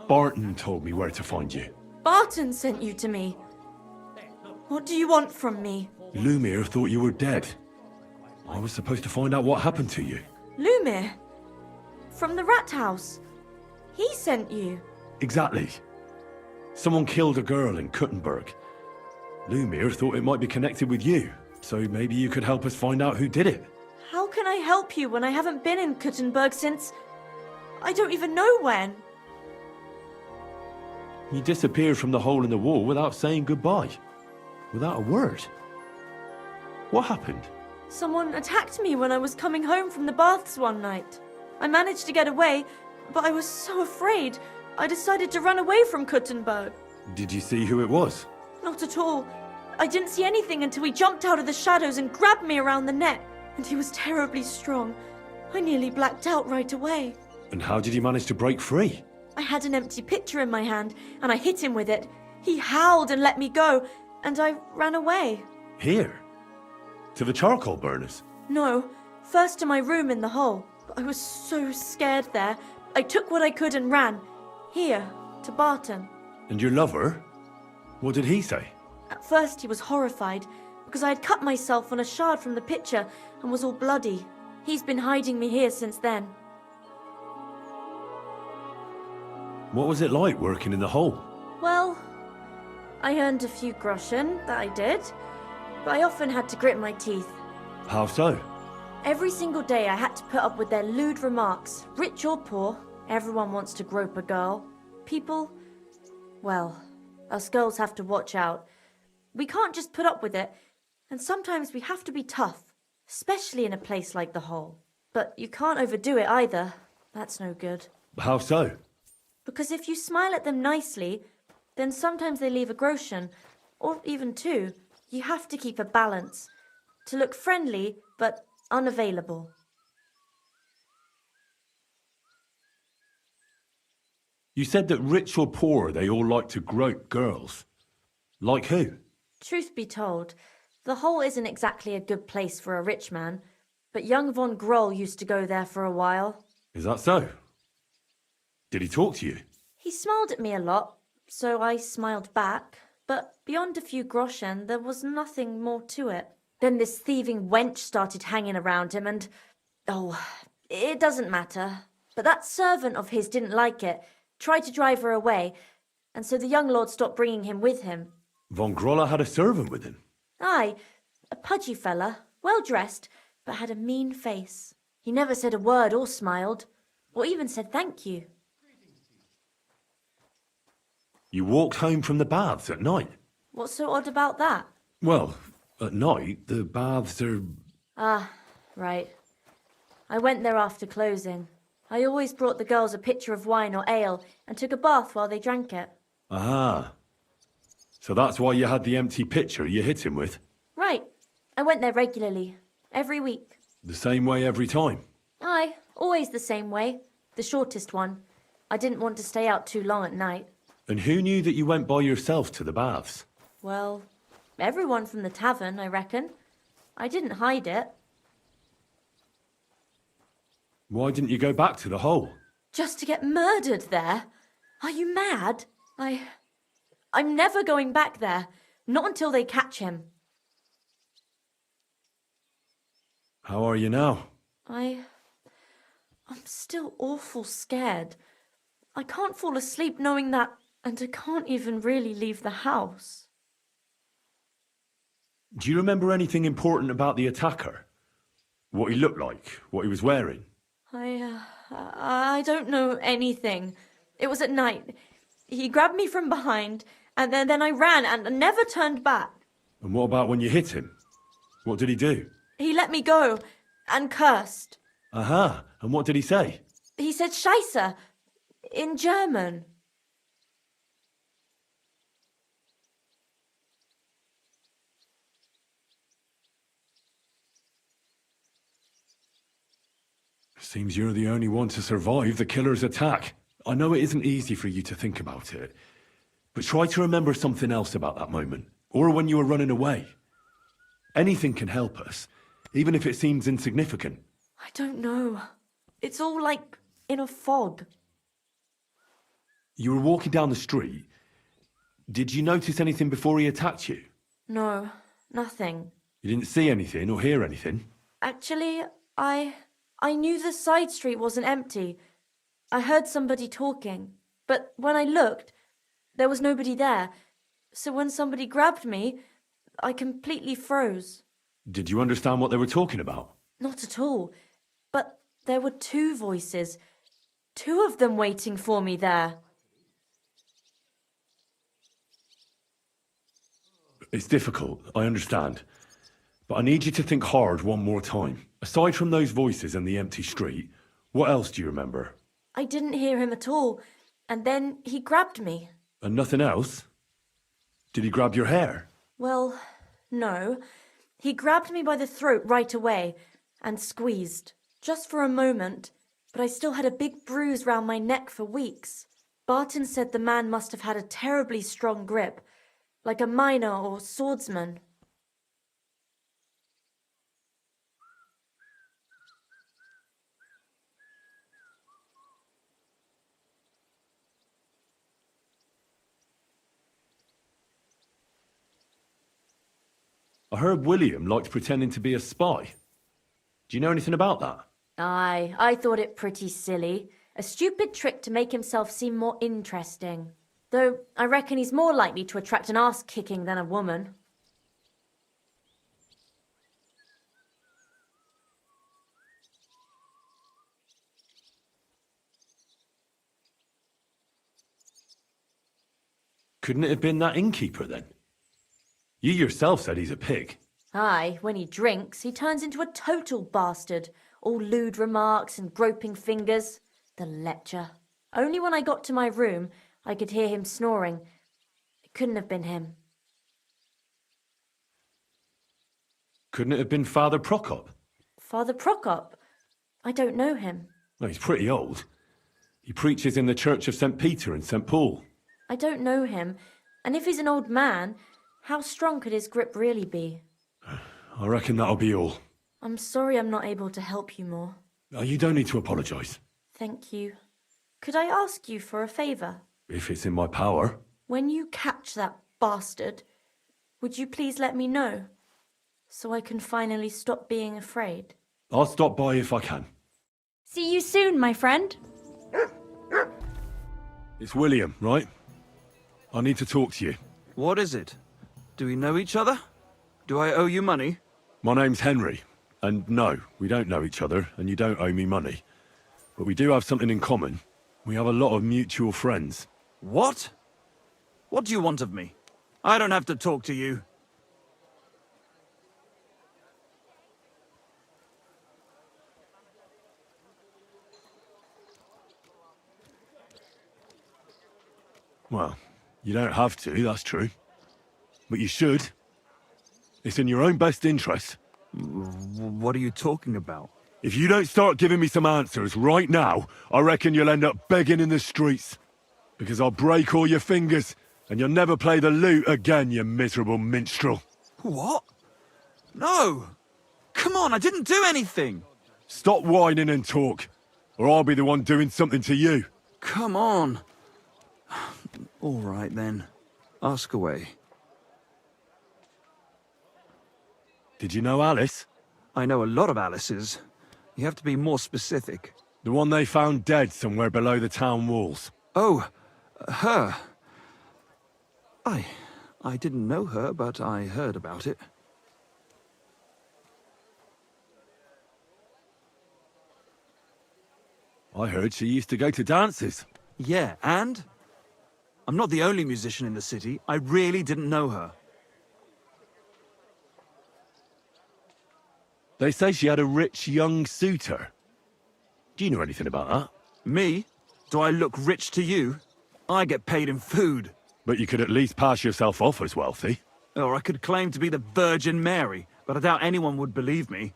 Barton told me where to find you. Barton sent you to me. What do you want from me? Lumir thought you were dead. I was supposed to find out what happened to you. Lumir? From the rat house? He sent you? Exactly. Someone killed a girl in Kuttenberg. Lumir thought it might be connected with you, so maybe you could help us find out who did it. How can I help you when I haven't been in Kuttenberg since... I don't even know when. You disappeared from the hole in the wall without saying goodbye. Without a word. What happened? Someone attacked me when I was coming home from the baths one night. I managed to get away, but I was so afraid, I decided to run away from Kuttenberg. Did you see who it was? Not at all. I didn't see anything until he jumped out of the shadows and grabbed me around the neck. And he was terribly strong. I nearly blacked out right away. And how did you manage to break free? I had an empty pitcher in my hand, and I hit him with it. He howled and let me go, and I ran away. Here? To the charcoal burners? No, first to my room in the hole. But I was so scared there. I took what I could and ran. Here, to Barton. And your lover? What did he say? At first he was horrified, because I had cut myself on a shard from the pitcher and was all bloody. He's been hiding me here since then. What was it like working in the hole? Well, I earned a few groschen, that I did, but I often had to grit my teeth. How so? Every single day I had to put up with their lewd remarks. Rich or poor, everyone wants to grope a girl. People, well, us girls have to watch out. We can't just put up with it, and sometimes we have to be tough, especially in a place like the hole. But you can't overdo it either. That's no good. How so? Because if you smile at them nicely, then sometimes they leave a groschen, or even two. You have to keep a balance. To look friendly, but unavailable. You said that rich or poor, they all like to grope girls. Like who? Truth be told, the hole isn't exactly a good place for a rich man, but young von Grolle used to go there for a while. Is that so? Did he talk to you? He smiled at me a lot, so I smiled back, but beyond a few groschen, there was nothing more to it. Then this thieving wench started hanging around him and... oh, it doesn't matter. But that servant of his didn't like it, tried to drive her away, and so the young lord stopped bringing him with him. Von Grolle had a servant with him? Aye, a pudgy fella, well-dressed, but had a mean face. He never said a word or smiled, or even said thank you. You walked home from the baths at night? What's so odd about that? Well, at night, the baths are... Ah, right. I went there after closing. I always brought the girls a pitcher of wine or ale and took a bath while they drank it. Ah. So that's why you had the empty pitcher you hit him with? Right. I went there regularly. Every week. The same way every time? Aye, always the same way. The shortest one. I didn't want to stay out too long at night. And who knew that you went by yourself to the baths? Well, everyone from the tavern, I reckon. I didn't hide it. Why didn't you go back to the hole? Just to get murdered there? Are you mad? I'm never going back there. Not until they catch him. How are you now? I'm still awful scared. I can't fall asleep knowing that, and I can't even really leave the house. Do you remember anything important about the attacker? What he looked like? What he was wearing? I don't know anything. It was at night. He grabbed me from behind, and then I ran and never turned back. And what about when you hit him? What did he do? He let me go and cursed. Aha, and what did he say? He said Scheisse in German. Seems you're the only one to survive the killer's attack. I know it isn't easy for you to think about it, but try to remember something else about that moment, or when you were running away. Anything can help us, even if it seems insignificant. I don't know. It's all like in a fog. You were walking down the street. Did you notice anything before he attacked you? No, nothing. You didn't see anything or hear anything? Actually, I knew the side street wasn't empty. I heard somebody talking, but when I looked, there was nobody there. So when somebody grabbed me, I completely froze. Did you understand what they were talking about? Not at all. But there were two voices. Two of them waiting for me there. It's difficult, I understand. But I need you to think hard one more time. Aside from those voices and the empty street, what else do you remember? I didn't hear him at all, and then he grabbed me. And nothing else? Did he grab your hair? Well, no. He grabbed me by the throat right away and squeezed. Just for a moment, but I still had a big bruise round my neck for weeks. Barton said the man must have had a terribly strong grip, like a miner or swordsman. I heard William liked pretending to be a spy. Do you know anything about that? Aye, I thought it pretty silly. A stupid trick to make himself seem more interesting. Though I reckon he's more likely to attract an ass-kicking than a woman. Couldn't it have been that innkeeper then? You yourself said he's a pig. Aye, when he drinks, he turns into a total bastard. All lewd remarks and groping fingers. The lecher. Only when I got to my room, I could hear him snoring. It couldn't have been him. Couldn't it have been Father Prokop? Father Prokop? I don't know him. Well, he's pretty old. He preaches in the Church of St. Peter and St. Paul. I don't know him. And if he's an old man, how strong could his grip really be? I reckon that'll be all. I'm sorry I'm not able to help you more. You don't need to apologise. Thank you. Could I ask you for a favour? If it's in my power. When you catch that bastard, would you please let me know? So I can finally stop being afraid. I'll stop by if I can. See you soon, my friend. It's William, right? I need to talk to you. What is it? Do we know each other? Do I owe you money? My name's Henry. And no, we don't know each other, and you don't owe me money. But we do have something in common. We have a lot of mutual friends. What? What do you want of me? I don't have to talk to you. Well, you don't have to, that's true. But you should. It's in your own best interest. What are you talking about? If you don't start giving me some answers right now, I reckon you'll end up begging in the streets. Because I'll break all your fingers, and you'll never play the lute again, you miserable minstrel. What? No! Come on, I didn't do anything! Stop whining and talk, or I'll be the one doing something to you. Come on. All right, then. Ask away. Did you know Alice? I know a lot of Alices. You have to be more specific. The one they found dead somewhere below the town walls. Oh, her. I didn't know her, but I heard about it. I heard she used to go to dances. Yeah, and? I'm not the only musician in the city. I really didn't know her. They say she had a rich young suitor. Do you know anything about that? Me? Do I look rich to you? I get paid in food. But you could at least pass yourself off as wealthy. Or I could claim to be the Virgin Mary, but I doubt anyone would believe me.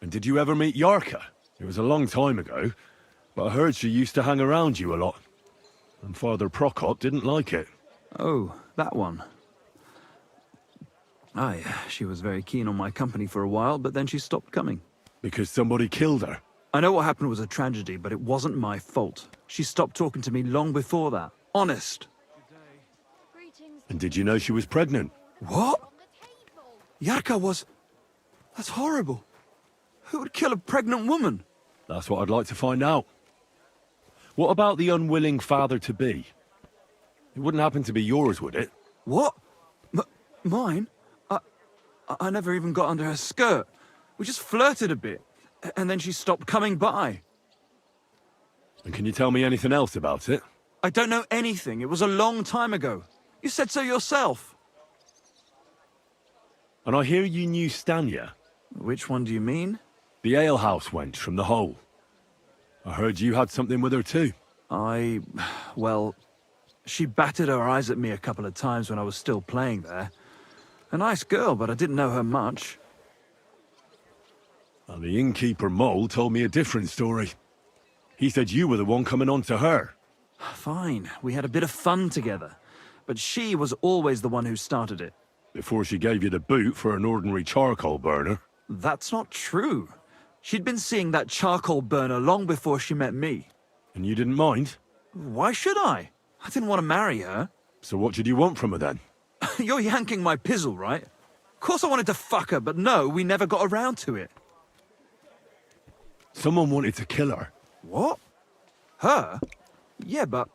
And did you ever meet Yarka? It was a long time ago, but I heard she used to hang around you a lot. And Father Prokop didn't like it. Oh, that one. Aye, she was very keen on my company for a while, but then she stopped coming. Because somebody killed her? I know what happened was a tragedy, but it wasn't my fault. She stopped talking to me long before that. Honest. And did you know she was pregnant? What? Yarka was... That's horrible. Who would kill a pregnant woman? That's what I'd like to find out. What about the unwilling father-to-be? It wouldn't happen to be yours, would it? What? Mine? I never even got under her skirt. We just flirted a bit, and then she stopped coming by. And can you tell me anything else about it? I don't know anything. It was a long time ago. You said so yourself. And I hear you knew Stanya. Which one do you mean? The alehouse wench from the hole. I heard you had something with her too. Well, she batted her eyes at me a couple of times when I was still playing there. A nice girl, but I didn't know her much. And the innkeeper Mole told me a different story. He said you were the one coming on to her. Fine, we had a bit of fun together. But she was always the one who started it. Before she gave you the boot for an ordinary charcoal burner. That's not true. She'd been seeing that charcoal burner long before she met me. And you didn't mind? Why should I? I didn't want to marry her. So what did you want from her then? You're yanking my pizzle, right? Of course I wanted to fuck her, but no, we never got around to it. Someone wanted to kill her. What? Her? Yeah, but...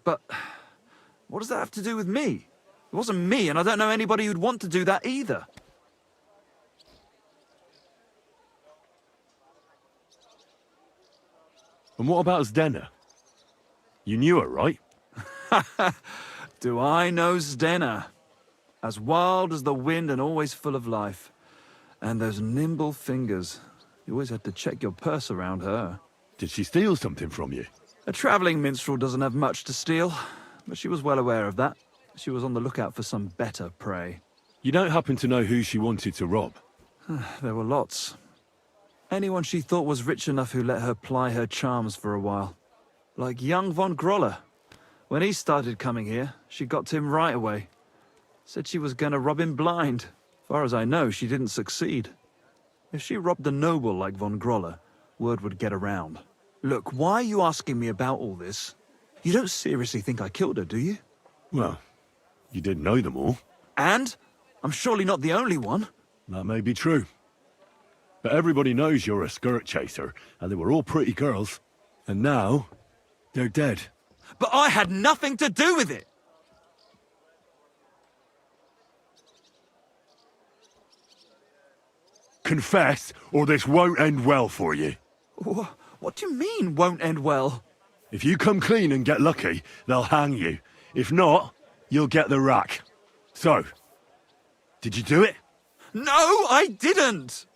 What does that have to do with me? It wasn't me, and I don't know anybody who'd want to do that either. And what about Zdena? You knew her, right? Do I know Zdena? As wild as the wind and always full of life. And those nimble fingers. You always had to check your purse around her. Did she steal something from you? A travelling minstrel doesn't have much to steal, but she was well aware of that. She was on the lookout for some better prey. You don't happen to know who she wanted to rob? There were lots. Anyone she thought was rich enough who let her ply her charms for a while. Like young von Grolle. When he started coming here, she got to him right away. Said she was gonna rob him blind. Far as I know, she didn't succeed. If she robbed a noble like von Grolle, word would get around. Look, why are you asking me about all this? You don't seriously think I killed her, do you? Well, you didn't know them all. And? I'm surely not the only one. That may be true. But everybody knows you're a skirt chaser, and they were all pretty girls. And now, they're dead. But I had nothing to do with it! Confess, or this won't end well for you. What do you mean, won't end well? If you come clean and get lucky, they'll hang you. If not, you'll get the rack. So, did you do it? No, I didn't!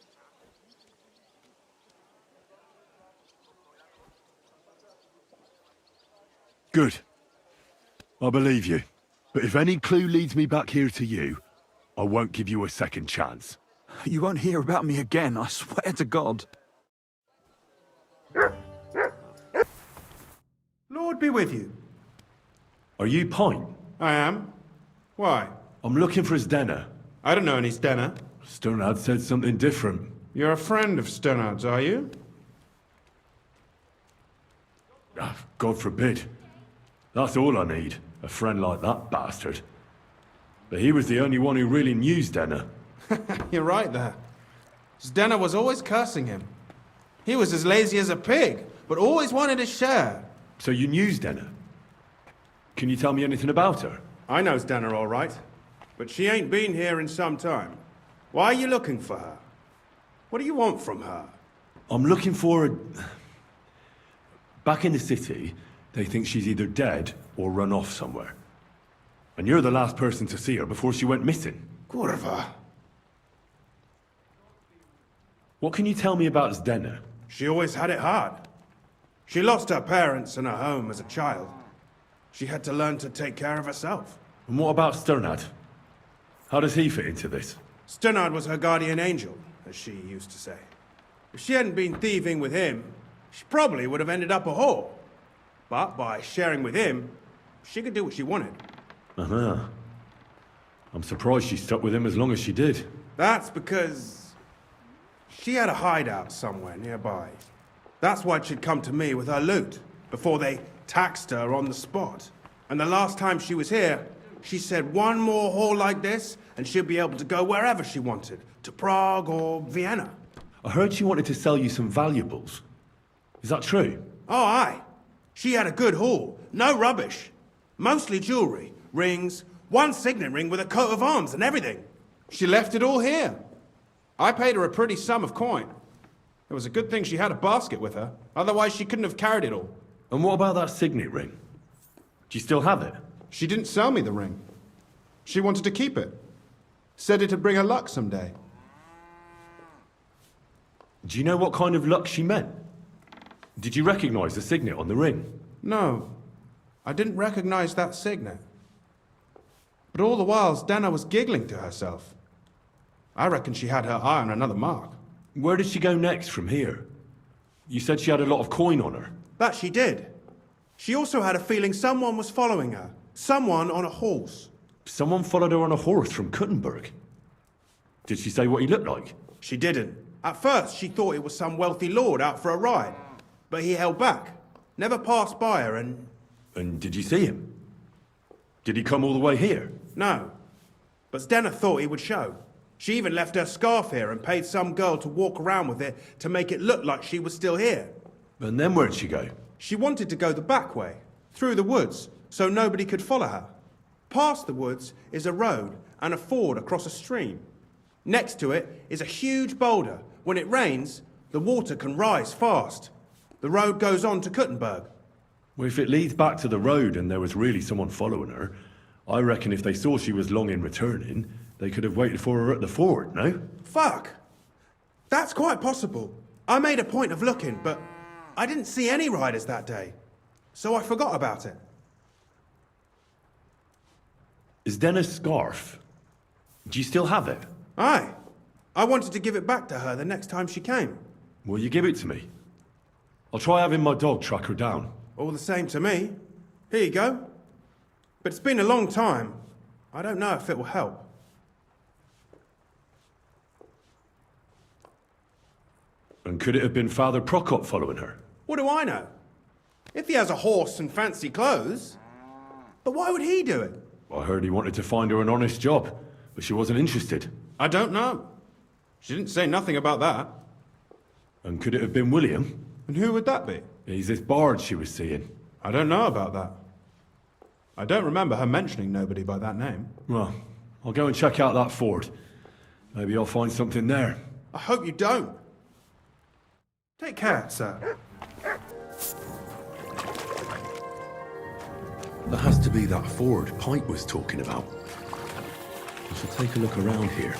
Good. I believe you. But if any clue leads me back here to you, I won't give you a second chance. You won't hear about me again, I swear to God. Lord be with you. Are you Pint? I am. Why? I'm looking for Zdena. I don't know any Zdena. Strnad said something different. You're a friend of Strnad's, are you? God forbid. That's all I need. A friend like that bastard. But he was the only one who really knew Zdena. You're right there. Zdena was always cursing him. He was as lazy as a pig, but always wanted his share. So you knew Zdena? Can you tell me anything about her? I know Zdena all right, but she ain't been here in some time. Why are you looking for her? What do you want from her? I'm looking for her... Back in the city, they think she's either dead or run off somewhere. And you're the last person to see her before she went missing. Kurva. What can you tell me about Zdena? She always had it hard. She lost her parents and her home as a child. She had to learn to take care of herself. And what about Strnad? How does he fit into this? Strnad was her guardian angel, as she used to say. If she hadn't been thieving with him, she probably would have ended up a whore. But by sharing with him, she could do what she wanted. Uh-huh. I'm surprised she stuck with him as long as she did. That's because she had a hideout somewhere nearby. That's why she'd come to me with her loot, before they taxed her on the spot. And the last time she was here, she said one more haul like this, and she'd be able to go wherever she wanted, to Prague or Vienna. I heard she wanted to sell you some valuables. Is that true? Oh, aye. She had a good haul. No rubbish. Mostly jewelry, rings, one signet ring with a coat of arms and everything. She left it all here. I paid her a pretty sum of coin. It was a good thing she had a basket with her, otherwise she couldn't have carried it all. And what about that signet ring? Do you still have it? She didn't sell me the ring. She wanted to keep it. Said it'd bring her luck someday. Do you know what kind of luck she meant? Did you recognize the signet on the ring? No, I didn't recognize that signet. But all the while, Zdena was giggling to herself. I reckon she had her eye on another mark. Where did she go next from here? You said she had a lot of coin on her. That she did. She also had a feeling someone was following her. Someone on a horse. Someone followed her on a horse from Kuttenberg. Did she say what he looked like? She didn't. At first, she thought it was some wealthy lord out for a ride. But he held back. Never passed by her and... And did you see him? Did he come all the way here? No. But Zdena thought he would show. She even left her scarf here and paid some girl to walk around with it to make it look like she was still here. And then where'd she go? She wanted to go the back way, through the woods, so nobody could follow her. Past the woods is a road and a ford across a stream. Next to it is a huge boulder. When it rains, the water can rise fast. The road goes on to Kuttenberg. Well, if it leads back to the road and there was really someone following her, I reckon if they saw she was long in returning, they could have waited for her at the ford, no? Fuck! That's quite possible. I made a point of looking, but I didn't see any riders that day. So I forgot about it. Is Zdena's scarf? Do you still have it? Aye. I wanted to give it back to her the next time she came. Will you give it to me? I'll try having my dog track her down. All the same to me. Here you go. But it's been a long time. I don't know if it will help. And could it have been Father Prokop following her? What do I know? If he has a horse and fancy clothes. But why would he do it? I heard he wanted to find her an honest job, but she wasn't interested. I don't know. She didn't say nothing about that. And could it have been William? And who would that be? He's this bard she was seeing. I don't know about that. I don't remember her mentioning nobody by that name. Well, I'll go and check out that ford. Maybe I'll find something there. I hope you don't. Take care, sir. There has to be that ford Pint was talking about. I shall take a look around here.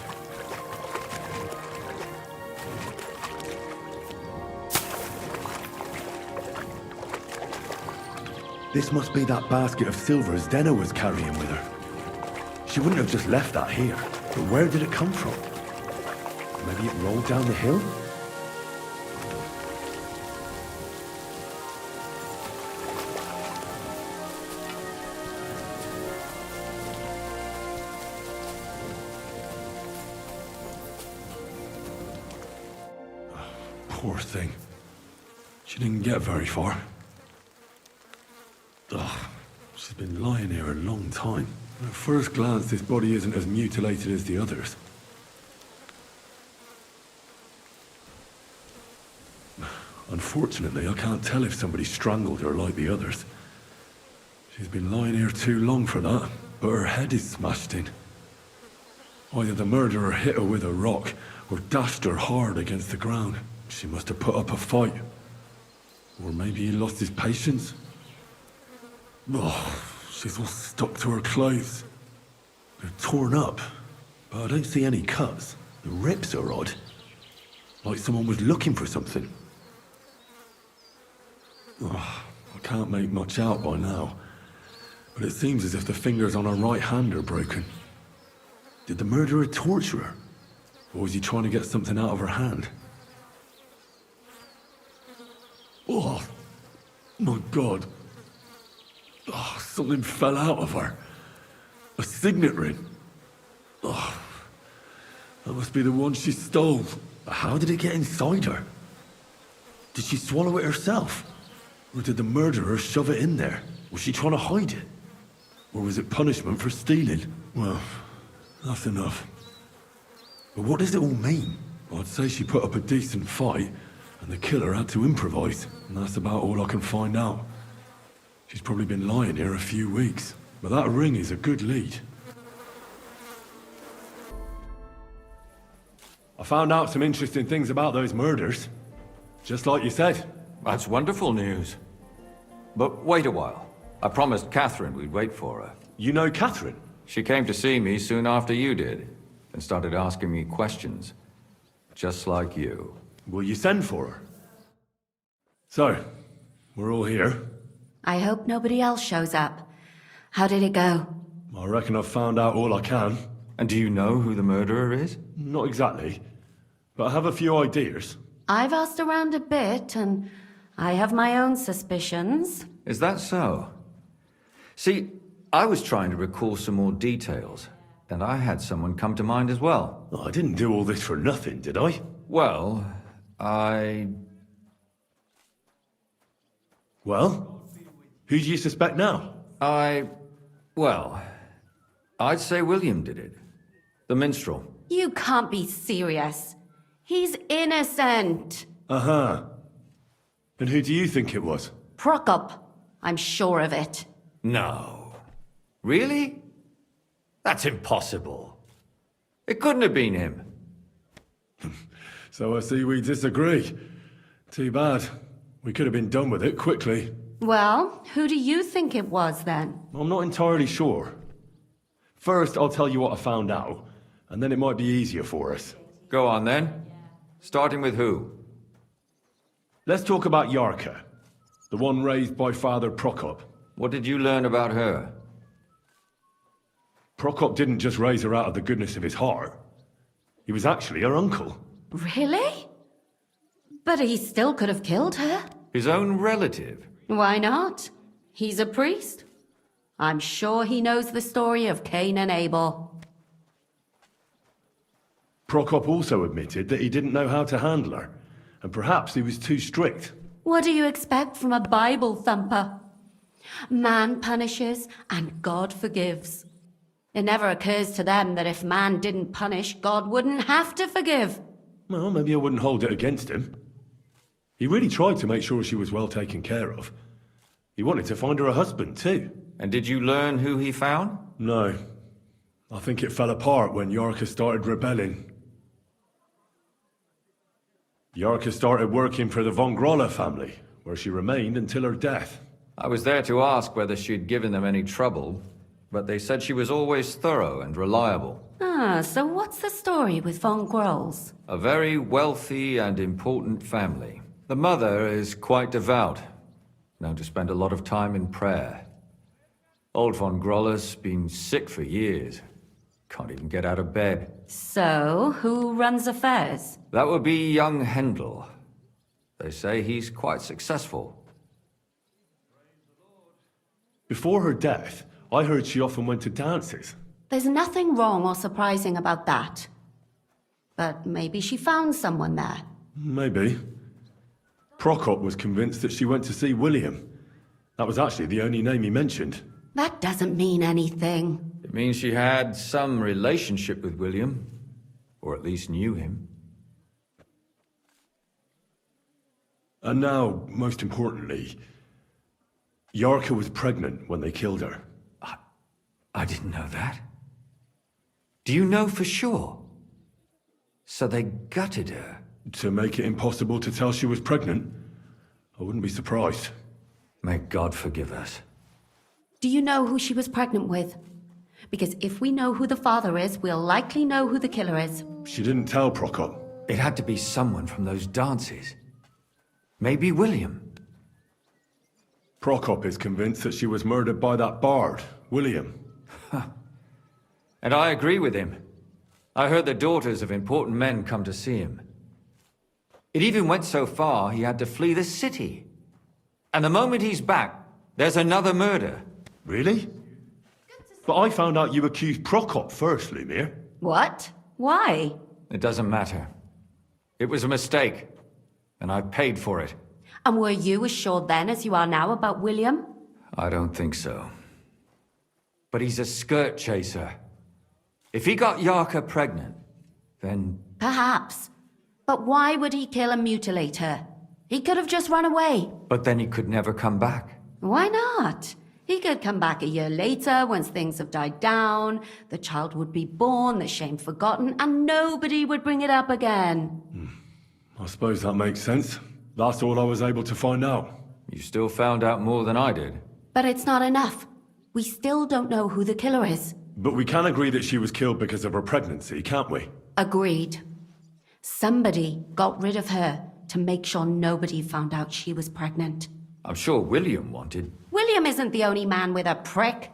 This must be that basket of silver Zdena was carrying with her. She wouldn't have just left that here. But where did it come from? Maybe it rolled down the hill? Poor thing. She didn't get very far. Ugh, she's been lying here a long time. At first glance, this body isn't as mutilated as the others. Unfortunately, I can't tell if somebody strangled her like the others. She's been lying here too long for that, but her head is smashed in. Either the murderer hit her with a rock, or dashed her hard against the ground. She must have put up a fight. Or maybe he lost his patience. Oh, she's all stuck to her clothes. They're torn up, but I don't see any cuts. The rips are odd. Like someone was looking for something. Oh, I can't make much out by now, but it seems as if the fingers on her right hand are broken. Did the murderer torture her? Or was he trying to get something out of her hand? Oh, my God. Oh, something fell out of her. A signet ring. Oh, that must be the one she stole. How did it get inside her? Did she swallow it herself? Or did the murderer shove it in there? Was she trying to hide it? Or was it punishment for stealing? Well, that's enough. But what does it all mean? I'd say she put up a decent fight, and the killer had to improvise, and that's about all I can find out. She's probably been lying here a few weeks, but that ring is a good lead. I found out some interesting things about those murders, just like you said. That's wonderful news. But wait a while. I promised Catherine we'd wait for her. You know Catherine? She came to see me soon after you did, and started asking me questions. Just like you. Will you send for her? So, we're all here. I hope nobody else shows up. How did it go? I reckon I've found out all I can. And do you know who the murderer is? Not exactly, but I have a few ideas. I've asked around a bit, and I have my own suspicions. Is that so? See, I was trying to recall some more details, and I had someone come to mind as well. Oh, I didn't do all this for nothing, did I? Well, Well? Who do you suspect now? Well, I'd say William did it. The minstrel. You can't be serious. He's innocent. Uh-huh. And who do you think it was? Prokop. I'm sure of it. No. Really? That's impossible. It couldn't have been him. So I see we disagree. Too bad. We could have been done with it quickly. Well, who do you think it was then? I'm not entirely sure. First, I'll tell you what I found out, and then it might be easier for us. Go on then. Starting with who? Let's talk about Yarka, the one raised by Father Prokop. What did you learn about her? Prokop didn't just raise her out of the goodness of his heart. He was actually her uncle. Really? But he still could have killed her. His own relative? Why not? He's a priest. I'm sure he knows the story of Cain and Abel. Prokop also admitted that he didn't know how to handle her, and perhaps he was too strict. What do you expect from a Bible thumper? Man punishes and God forgives. It never occurs to them that if man didn't punish, God wouldn't have to forgive. Well, maybe I wouldn't hold it against him. He really tried to make sure she was well taken care of. He wanted to find her a husband, too. And did you learn who he found? No. I think it fell apart when Yarka started rebelling. Yarka started working for the von Grolle family, where she remained until her death. I was there to ask whether she'd given them any trouble, but they said she was always thorough and reliable. Ah, so what's the story with von Grolles? A very wealthy and important family. The mother is quite devout, known to spend a lot of time in prayer. Old von Grolle's been sick for years. Can't even get out of bed. So, who runs affairs? That would be young Hendl. They say he's quite successful. Before her death, I heard she often went to dances. There's nothing wrong or surprising about that. But maybe she found someone there. Maybe. Prokop was convinced that she went to see William. That was actually the only name he mentioned. That doesn't mean anything. It means she had some relationship with William, or at least knew him. And now, most importantly, Yarka was pregnant when they killed her. I didn't know that. Do you know for sure? So they gutted her? To make it impossible to tell she was pregnant? I wouldn't be surprised. May God forgive us. Do you know who she was pregnant with? Because if we know who the father is, we'll likely know who the killer is. She didn't tell Prokop. It had to be someone from those dances. Maybe William. Prokop is convinced that she was murdered by that bard, William. And I agree with him. I heard the daughters of important men come to see him. It even went so far he had to flee the city. And the moment he's back, there's another murder. Really? But I found out you accused Prokop first, Lumir. What? Why? It doesn't matter. It was a mistake, and I paid for it. And were you as sure then as you are now about William? I don't think so. But he's a skirt chaser. If he got Yarka pregnant, then... Perhaps. But why would he kill and mutilate her? He could have just run away. But then he could never come back. Why not? He could come back a year later, once things have died down, the child would be born, the shame forgotten, and nobody would bring it up again. I suppose that makes sense. That's all I was able to find out. You still found out more than I did. But it's not enough. We still don't know who the killer is. But we can agree that she was killed because of her pregnancy, can't we? Agreed. Somebody got rid of her to make sure nobody found out she was pregnant. I'm sure William wanted... William isn't the only man with a prick.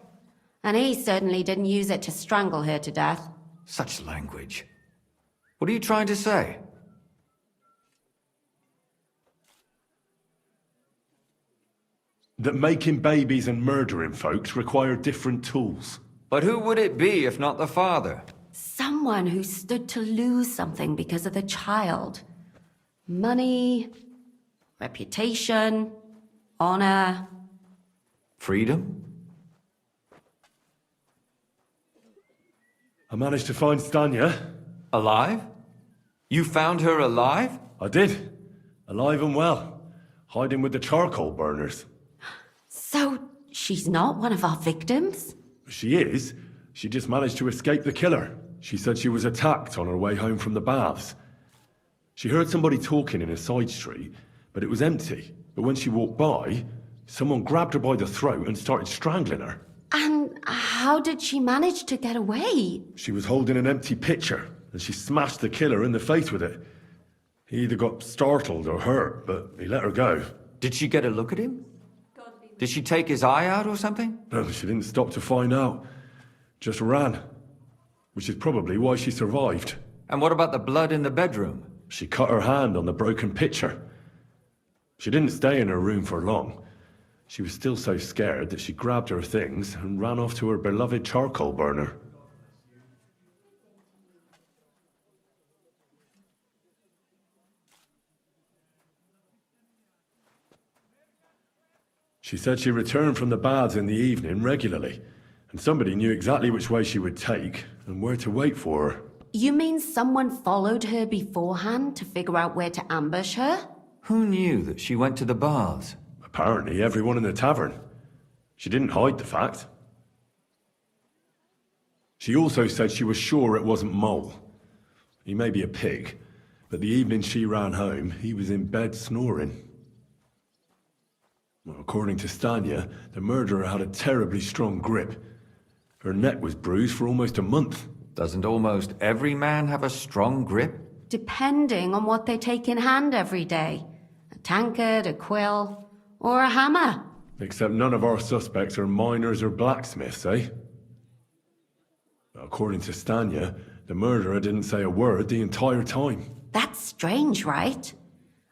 And he certainly didn't use it to strangle her to death. Such language. What are you trying to say? That making babies and murdering folks require different tools. But who would it be if not the father? Someone who stood to lose something because of the child. Money, reputation, honor. Freedom? I managed to find Stanya. Alive? You found her alive? I did. Alive and well. Hiding with the charcoal burners. So, she's not one of our victims? She is. She just managed to escape the killer. She said she was attacked on her way home from the baths. She heard somebody talking in a side street, but it was empty. But when she walked by, someone grabbed her by the throat and started strangling her. And how did she manage to get away? She was holding an empty pitcher, and she smashed the killer in the face with it. He either got startled or hurt, but he let her go. Did she get a look at him? Did she take his eye out or something? No, she didn't stop to find out. Just ran. Which is probably why she survived. And what about the blood in the bedroom? She cut her hand on the broken pitcher. She didn't stay in her room for long. She was still so scared that she grabbed her things and ran off to her beloved charcoal burner. She said she returned from the baths in the evening regularly, and somebody knew exactly which way she would take and where to wait for her. You mean someone followed her beforehand to figure out where to ambush her? Who knew that she went to the baths? Apparently everyone in the tavern. She didn't hide the fact. She also said she was sure it wasn't Mole. He may be a pig, but the evening she ran home, he was in bed snoring. Well, according to Stanya, the murderer had a terribly strong grip. Her neck was bruised for almost a month. Doesn't almost every man have a strong grip? Depending on what they take in hand every day. A tankard, a quill, or a hammer. Except none of our suspects are miners or blacksmiths, eh? According to Stanya, the murderer didn't say a word the entire time. That's strange, right?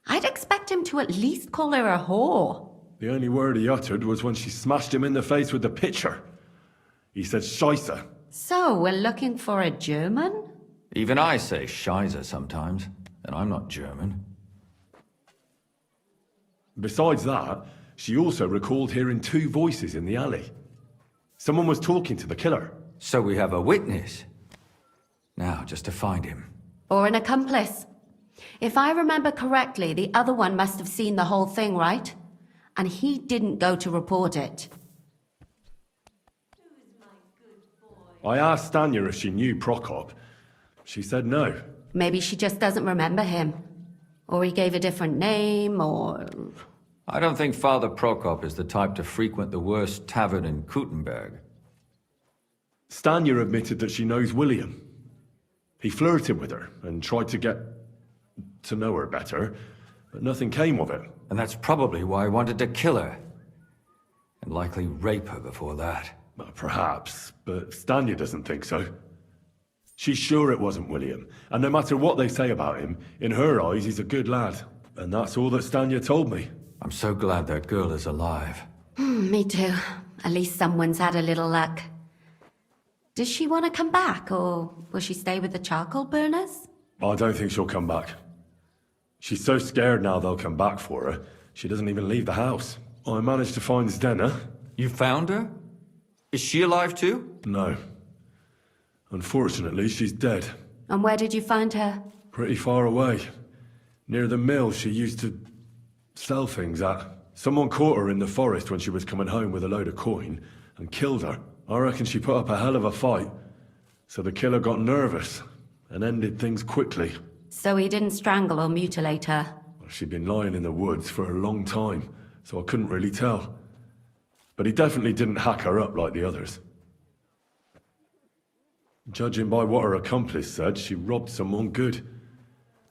I'd expect him to at least call her a whore. The only word he uttered was when she smashed him in the face with the pitcher. He said Scheisse. So, we're looking for a German? Even I say Scheiße sometimes, and I'm not German. Besides that, she also recalled hearing two voices in the alley. Someone was talking to the killer. So we have a witness. Now, just to find him. Or an accomplice. If I remember correctly, the other one must have seen the whole thing, right? And he didn't go to report it. I asked Stanya if she knew Prokop. She said no. Maybe she just doesn't remember him. Or he gave a different name, or... I don't think Father Prokop is the type to frequent the worst tavern in Kuttenberg. Stanya admitted that she knows William. He flirted with her and tried to get to know her better, but nothing came of it. And that's probably why I wanted to kill her. And likely rape her before that. Well, perhaps, but Stanya doesn't think so. She's sure it wasn't William, and no matter what they say about him, in her eyes he's a good lad. And that's all that Stanya told me. I'm so glad that girl is alive. Me too. At least someone's had a little luck. Does she want to come back, or will she stay with the charcoal burners? I don't think she'll come back. She's so scared now they'll come back for her, she doesn't even leave the house. I managed to find Zdena. You found her? Is she alive too? No. Unfortunately, she's dead. And where did you find her? Pretty far away. Near the mill she used to sell things at. Someone caught her in the forest when she was coming home with a load of coin and killed her. I reckon she put up a hell of a fight. So the killer got nervous and ended things quickly. So he didn't strangle or mutilate her? She'd been lying in the woods for a long time, so I couldn't really tell. But he definitely didn't hack her up like the others. Judging by what her accomplice said, she robbed someone good.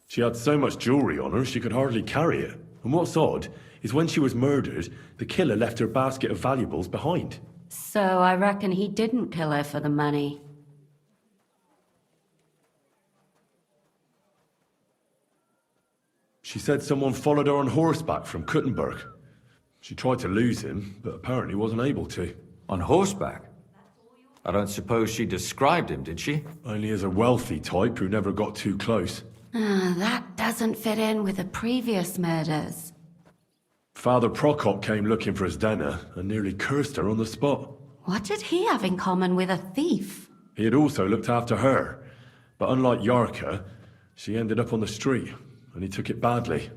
She had so much jewelry on her, she could hardly carry it. And what's odd is when she was murdered, the killer left her basket of valuables behind. So I reckon he didn't kill her for the money. She said someone followed her on horseback from Kuttenberg. She tried to lose him, but apparently wasn't able to. On horseback? I don't suppose she described him, did she? Only as a wealthy type who never got too close. That doesn't fit in with the previous murders. Father Prokop came looking for Zdena and nearly cursed her on the spot. What did he have in common with a thief? He had also looked after her, but unlike Yarka, she ended up on the street, and he took it badly.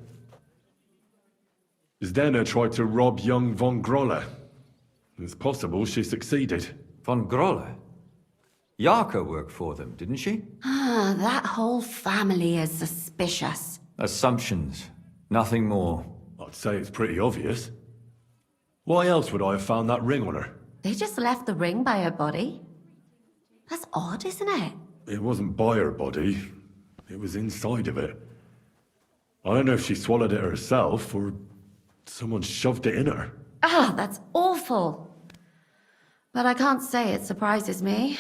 Zdena tried to rob young von Grolle. It's possible she succeeded. Von Grolle? Yarka worked for them, didn't she? That whole family is suspicious. Assumptions. Nothing more. I'd say it's pretty obvious. Why else would I have found that ring on her? They just left the ring by her body. That's odd, isn't it? It wasn't by her body. It was inside of it. I don't know if she swallowed it herself or someone shoved it in her. That's awful. But I can't say it surprises me.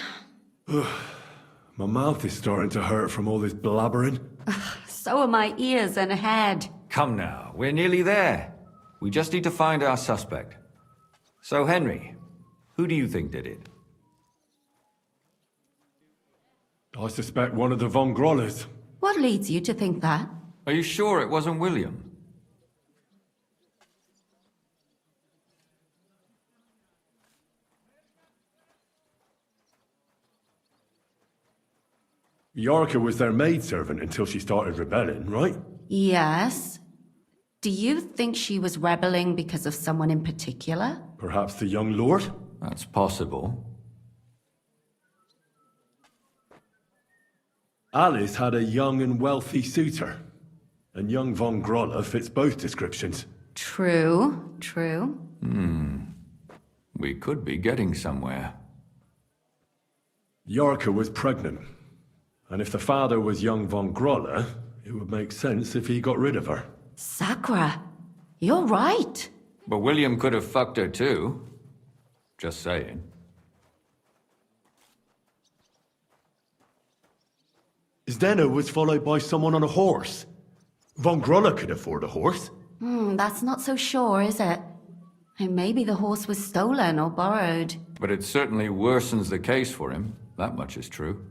My mouth is starting to hurt from all this blabbering. So are my ears and head. Come now, we're nearly there. We just need to find our suspect. So, Henry, who do you think did it? I suspect one of the von Grolles. What leads you to think that? Are you sure it wasn't William? Yarka was their maidservant until she started rebelling, right? Yes. Do you think she was rebelling because of someone in particular? Perhaps the young lord? That's possible. Alice had a young and wealthy suitor, and young von Grolle fits both descriptions. True, true. We could be getting somewhere. Yarka was pregnant, and if the father was young von Grolle, it would make sense if he got rid of her. Sakura, you're right. But William could have fucked her too. Just saying. Zdena was followed by someone on a horse. Von Grolle could afford a horse. That's not so sure, is it? And maybe the horse was stolen or borrowed. But it certainly worsens the case for him. That much is true.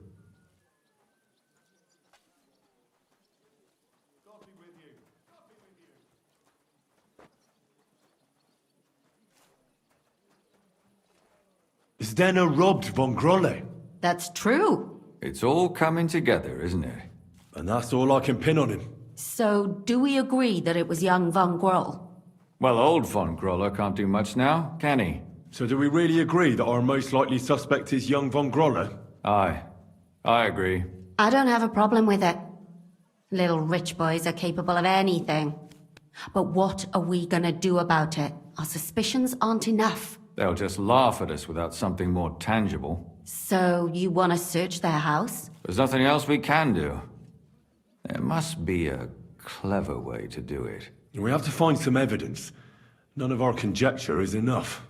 Zdena robbed von Grolle. That's true. It's all coming together, isn't it? And that's all I can pin on him. So, do we agree that it was young von Grolle? Well, old von Grolle can't do much now, can he? So do we really agree that our most likely suspect is young von Grolle? Aye. I agree. I don't have a problem with it. Little rich boys are capable of anything. But what are we gonna do about it? Our suspicions aren't enough. They'll just laugh at us without something more tangible. So, you want to search their house? There's nothing else we can do. There must be a clever way to do it. We have to find some evidence. None of our conjecture is enough.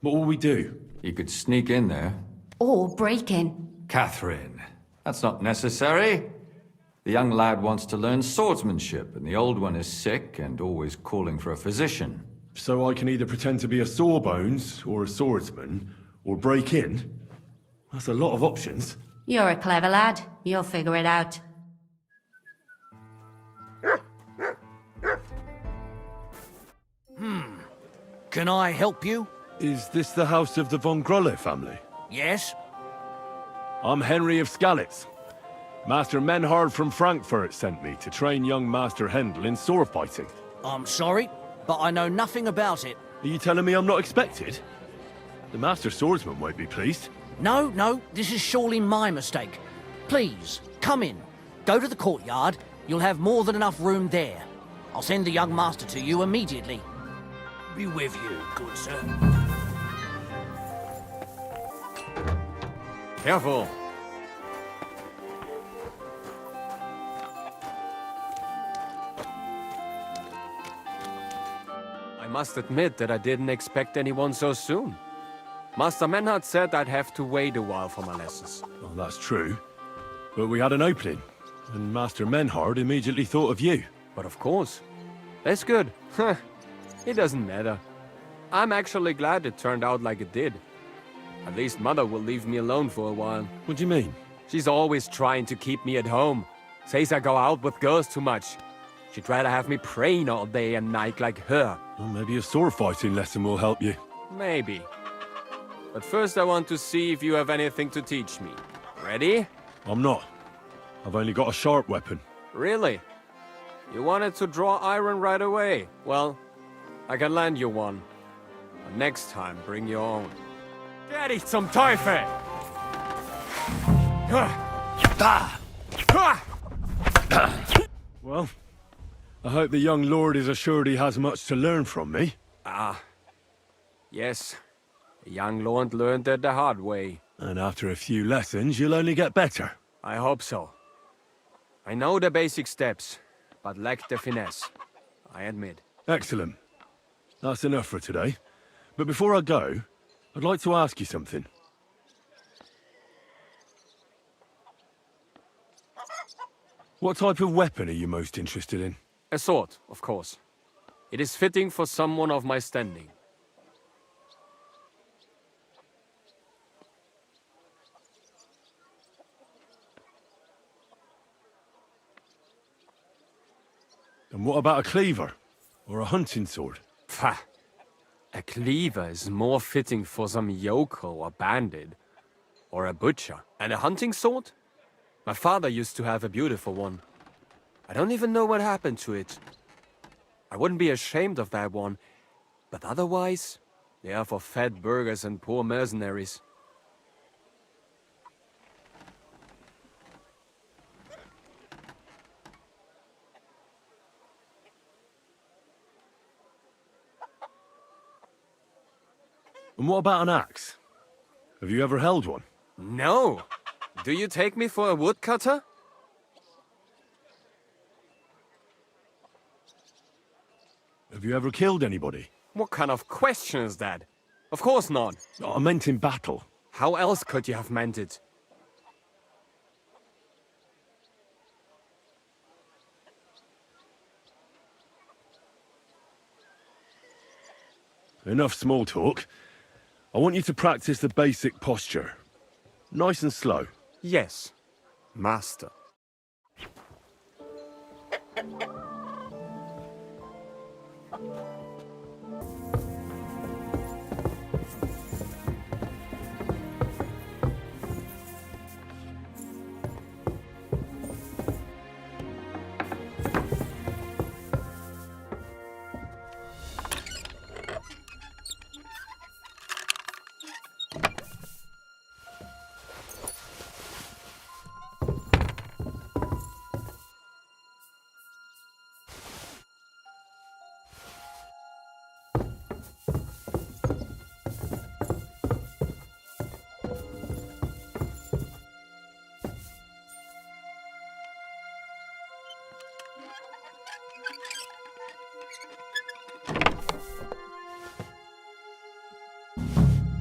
What will we do? You could sneak in there. Or break in. Catherine, that's not necessary. The young lad wants to learn swordsmanship, and the old one is sick and always calling for a physician. So I can either pretend to be a sawbones, or a swordsman, or break in? That's a lot of options. You're a clever lad. You'll figure it out. Can I help you? Is this the house of the von Grolle family? Yes? I'm Henry of Skalitz. Master Menhard from Frankfurt sent me to train young Master Hendl in sword fighting. I'm sorry, but I know nothing about it. Are you telling me I'm not expected? The Master Swordsman won't be pleased. No, this is surely my mistake. Please, come in. Go to the courtyard. You'll have more than enough room there. I'll send the young master to you immediately. Be with you, good sir. Careful. I must admit that I didn't expect anyone so soon. Master Menhard said I'd have to wait a while for my lessons. Well, that's true. But we had an opening, and Master Menhard immediately thought of you. But of course. That's good. It doesn't matter. I'm actually glad it turned out like it did. At least Mother will leave me alone for a while. What do you mean? She's always trying to keep me at home. Says I go out with girls too much. She'd rather have me praying all day and night like her. Well, maybe a sword fighting lesson will help you. Maybe. But first I want to see if you have anything to teach me. Ready? I'm not. I've only got a sharp weapon. Really? You wanted to draw iron right away. Well, I can lend you one. But next time, bring your own. Get it some Teufel! Well, I hope the young lord is assured he has much to learn from me. Yes. The young lord learned it the hard way. And after a few lessons, you'll only get better. I hope so. I know the basic steps, but lack the finesse. I admit. Excellent. That's enough for today. But before I go, I'd like to ask you something. What type of weapon are you most interested in? A sword, of course. It is fitting for someone of my standing. And what about a cleaver? Or a hunting sword? Pah! A cleaver is more fitting for some yokel or bandit. Or a butcher. And a hunting sword? My father used to have a beautiful one. I don't even know what happened to it. I wouldn't be ashamed of that one. But otherwise, they are for fat burghers and poor mercenaries. And what about an axe? Have you ever held one? No! Do you take me for a woodcutter? Have you ever killed anybody? What kind of question is that? Of course not. I meant in battle. How else could you have meant it? Enough small talk. I want you to practice the basic posture. Nice and slow. Yes, master.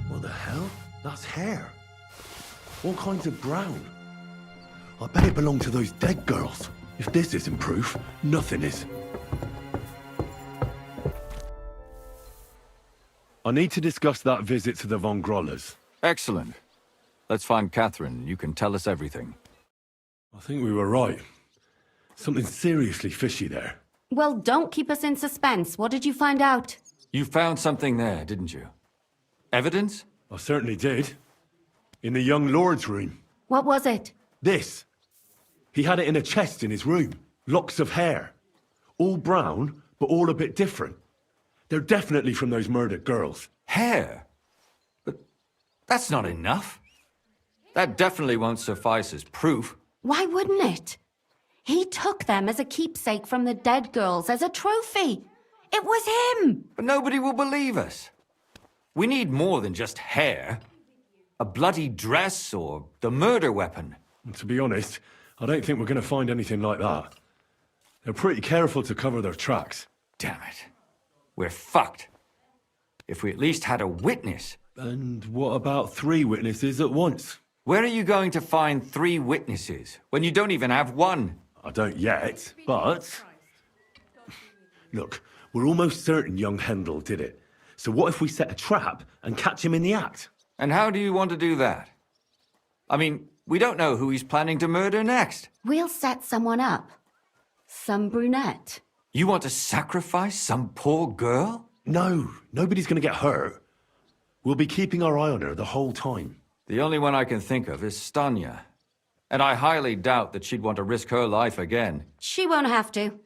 What the hell? That's hair. All kinds of brown. I bet it belonged to those dead girls. If this isn't proof, nothing is. I need to discuss that visit to the von Grolles. Excellent. Let's find Catherine. You can tell us everything. I think we were right. Something seriously fishy there. Well, don't keep us in suspense. What did you find out? You found something there, didn't you? Evidence? I certainly did. In the young lord's room. What was it? This. He had it in a chest in his room. Locks of hair. All brown, but all a bit different. They're definitely from those murdered girls. Hair? But that's not enough. That definitely won't suffice as proof. Why wouldn't it? He took them as a keepsake from the dead girls, as a trophy. It was him! But nobody will believe us. We need more than just hair. A bloody dress or the murder weapon. And to be honest, I don't think we're going to find anything like that. They're pretty careful to cover their tracks. Damn it. We're fucked. If we at least had a witness. And what about 3 witnesses at once? Where are you going to find 3 witnesses when you don't even have one? I don't yet, but Look, we're almost certain young Hendl did it. So what if we set a trap and catch him in the act? And how do you want to do that? I mean, we don't know who he's planning to murder next. We'll set someone up. Some brunette. You want to sacrifice some poor girl? No, nobody's gonna get hurt. We'll be keeping our eye on her the whole time. The only one I can think of is Stanya. And I highly doubt that she'd want to risk her life again. She won't have to.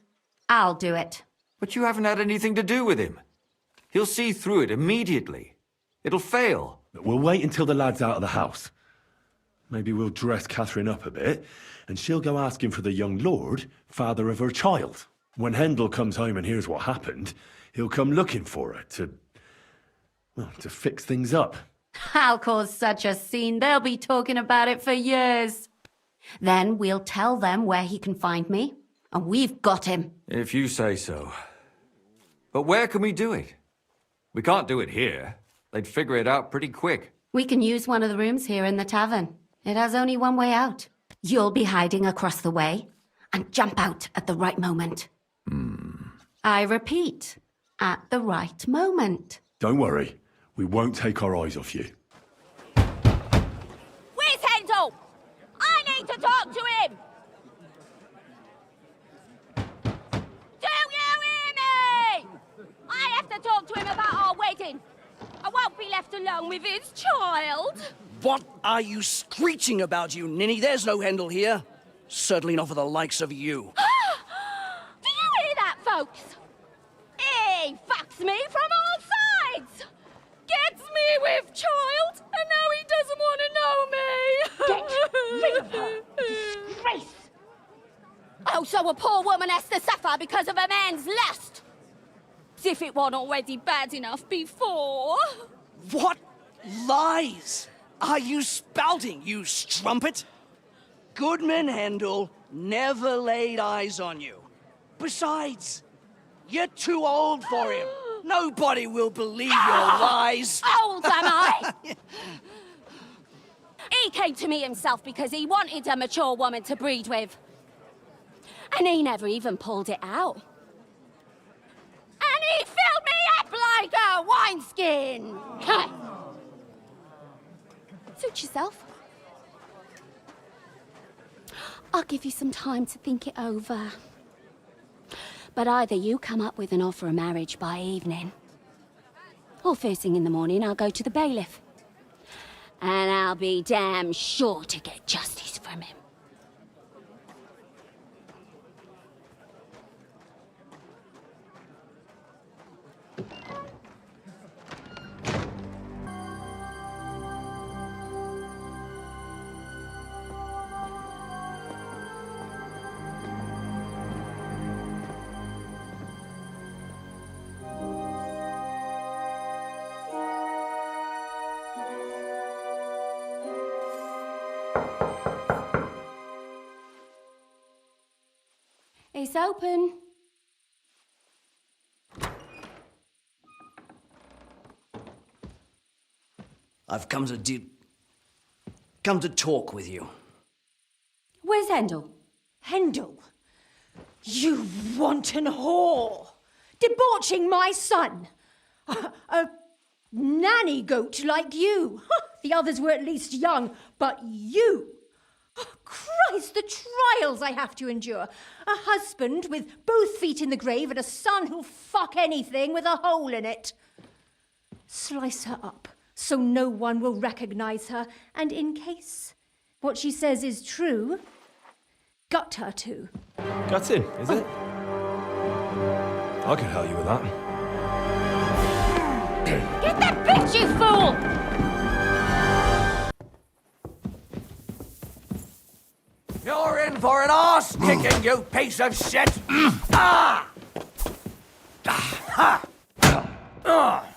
I'll do it. But you haven't had anything to do with him. He'll see through it immediately. It'll fail. We'll wait until the lad's out of the house. Maybe we'll dress Katherine up a bit, and she'll go asking for the young lord, father of her child. When Hendl comes home and hears what happened, he'll come looking for her to fix things up. I'll cause such a scene, they'll be talking about it for years. Then we'll tell them where he can find me, and we've got him. If you say so. But where can we do it? We can't do it here. They'd figure it out pretty quick. We can use one of the rooms here in the tavern. It has only one way out. You'll be hiding across the way, and jump out at the right moment. I repeat, at the right moment. Don't worry, we won't take our eyes off you. Where's Hendl? I need to talk to him! Do you hear me? I have to talk to him about our wedding. I won't be left alone with his child. What are you screeching about, you ninny? There's no Hendl here. Certainly not for the likes of you. Do you hear that, folks? He fucks me from all sides. Gets me with child, and now he doesn't want to know me. Get rid of her. Disgrace. Oh, so a poor woman has to suffer because of a man's lust. As if it wasn't already bad enough before. What lies are you spouting, you strumpet? Goodman Hendl never laid eyes on you. Besides, you're too old for him. Nobody will believe your lies. Old am I? He came to me himself because he wanted a mature woman to breed with. And he never even pulled it out. And he filled me up like a wineskin. Suit yourself. I'll give you some time to think it over. But either you come up with an offer of marriage by evening, or first thing in the morning I'll go to the Bailiff. And I'll be damn sure to get justice from him. It's open. I've come to talk with you. Where's Hendl? Hendl? You wanton whore! Debauching my son! A nanny goat like you! The others were at least young, but you! Oh, Christ, the trials I have to endure. A husband with both feet in the grave and a son who'll fuck anything with a hole in it. Slice her up so no one will recognize her, and in case what she says is true, gut her too. Gutting, is it? I can help you with that. Get that bitch, you fool! You're in for an arse kicking, you piece of shit! Ah! Ha! Oh.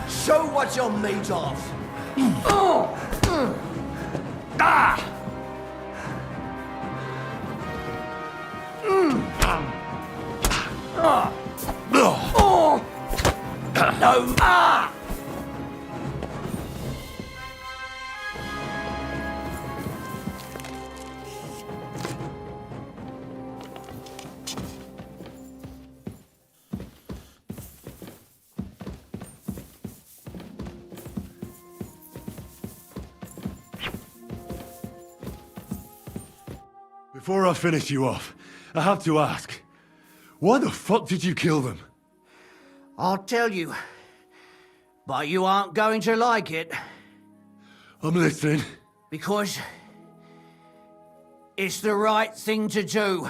Show what you're made of. No! Ah! Before I finish you off, I have to ask, why the fuck did you kill them? I'll tell you. But you aren't going to like it. I'm listening. Because it's the right thing to do.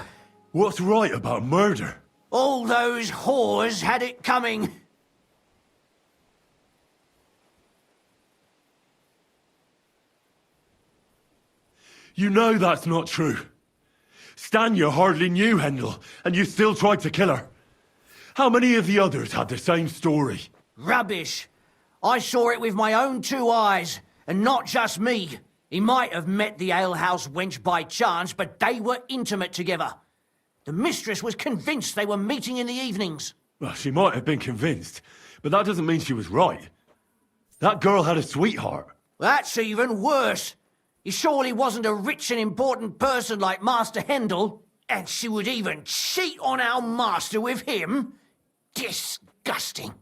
What's right about murder? All those whores had it coming. You know that's not true. Stanya hardly knew Hendl, and you still tried to kill her. How many of the others had the same story? Rubbish. I saw it with my own 2 eyes, and not just me. He might have met the alehouse wench by chance, but they were intimate together. The mistress was convinced they were meeting in the evenings. Well, she might have been convinced, but that doesn't mean she was right. That girl had a sweetheart. That's even worse. He surely wasn't a rich and important person like Master Hendl, and she would even cheat on our master with him? Disgusting.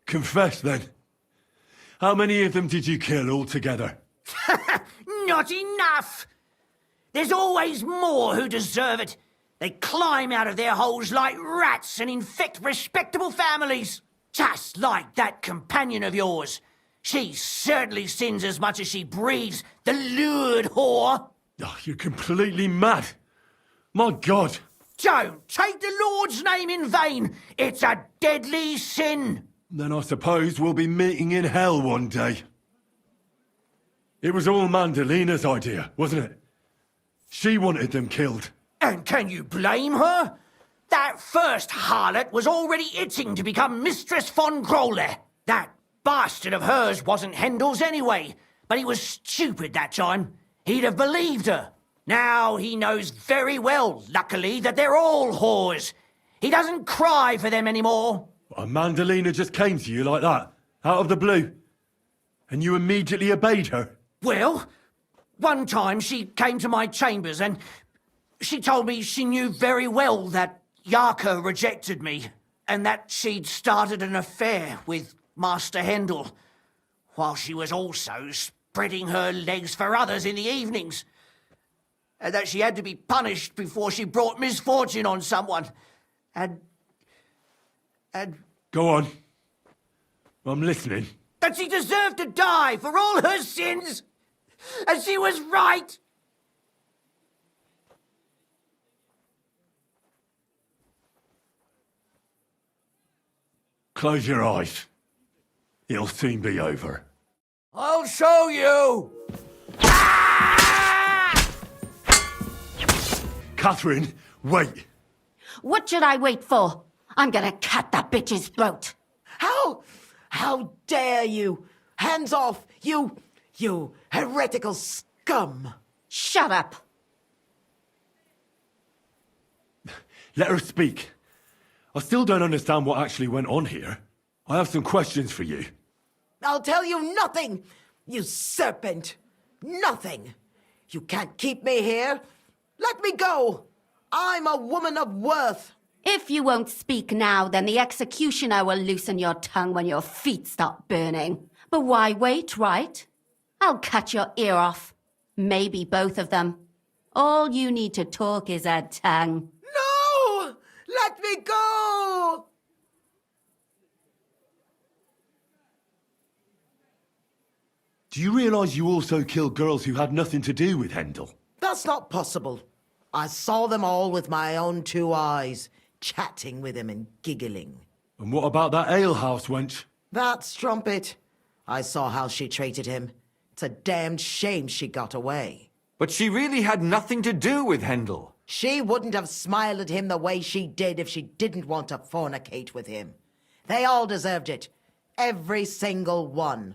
Confess, then. How many of them did you kill altogether? Not enough! There's always more who deserve it. They climb out of their holes like rats and infect respectable families. Just like that companion of yours. She certainly sins as much as she breathes, the lured whore. Oh, you're completely mad. My God. Don't take the Lord's name in vain. It's a deadly sin. Then I suppose we'll be meeting in hell one day. It was all Mandalina's idea, wasn't it? She wanted them killed. And can you blame her? That first harlot was already itching to become Mistress von Grolle. That bastard of hers wasn't Hendl's anyway, but he was stupid that time. He'd have believed her. Now he knows very well, luckily, that they're all whores. He doesn't cry for them anymore. And Mandalina just came to you like that, out of the blue, and you immediately obeyed her? Well, one time she came to my chambers and she told me she knew very well that Yarka rejected me and that she'd started an affair with Master Hendl, while she was also spreading her legs for others in the evenings, and that she had to be punished before she brought misfortune on someone, and... Go on. I'm listening. That she deserved to die for all her sins, and she was right. Close your eyes. It'll soon be over. I'll show you! Katherine, wait! What should I wait for? I'm gonna cut that bitch's throat. How dare you? Hands off, you heretical scum! Shut up! Let her speak. I still don't understand what actually went on here. I have some questions for you. I'll tell you nothing, you serpent! Nothing! You can't keep me here! Let me go! I'm a woman of worth! If you won't speak now, then the executioner will loosen your tongue when your feet start burning. But why wait, right? I'll cut your ear off. Maybe both of them. All you need to talk is a tongue. No! Let me go! Do you realize you also killed girls who had nothing to do with Hendl? That's not possible. I saw them all with my own 2 eyes, chatting with him and giggling. And what about that alehouse wench? That strumpet. I saw how she treated him. It's a damned shame she got away. But she really had nothing to do with Hendl. She wouldn't have smiled at him the way she did if she didn't want to fornicate with him. They all deserved it. Every single one.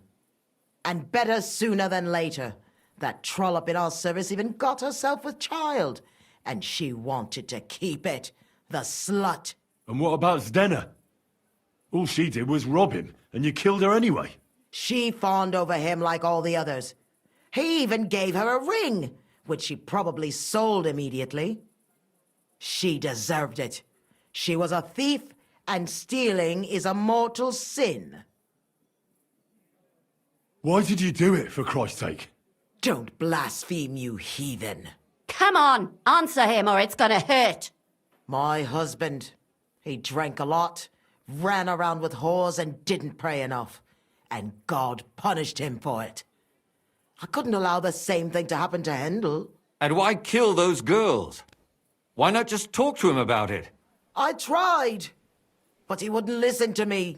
And better sooner than later. That trollop in our service even got herself with child. And she wanted to keep it, the slut. And what about Zdena? All she did was rob him, and you killed her anyway. She fawned over him like all the others. He even gave her a ring, which she probably sold immediately. She deserved it. She was a thief, and stealing is a mortal sin. Why did you do it, for Christ's sake? Don't blaspheme, you heathen. Come on, answer him or it's gonna hurt. My husband, he drank a lot, ran around with whores and didn't pray enough. And God punished him for it. I couldn't allow the same thing to happen to Hendl. And why kill those girls? Why not just talk to him about it? I tried, but he wouldn't listen to me.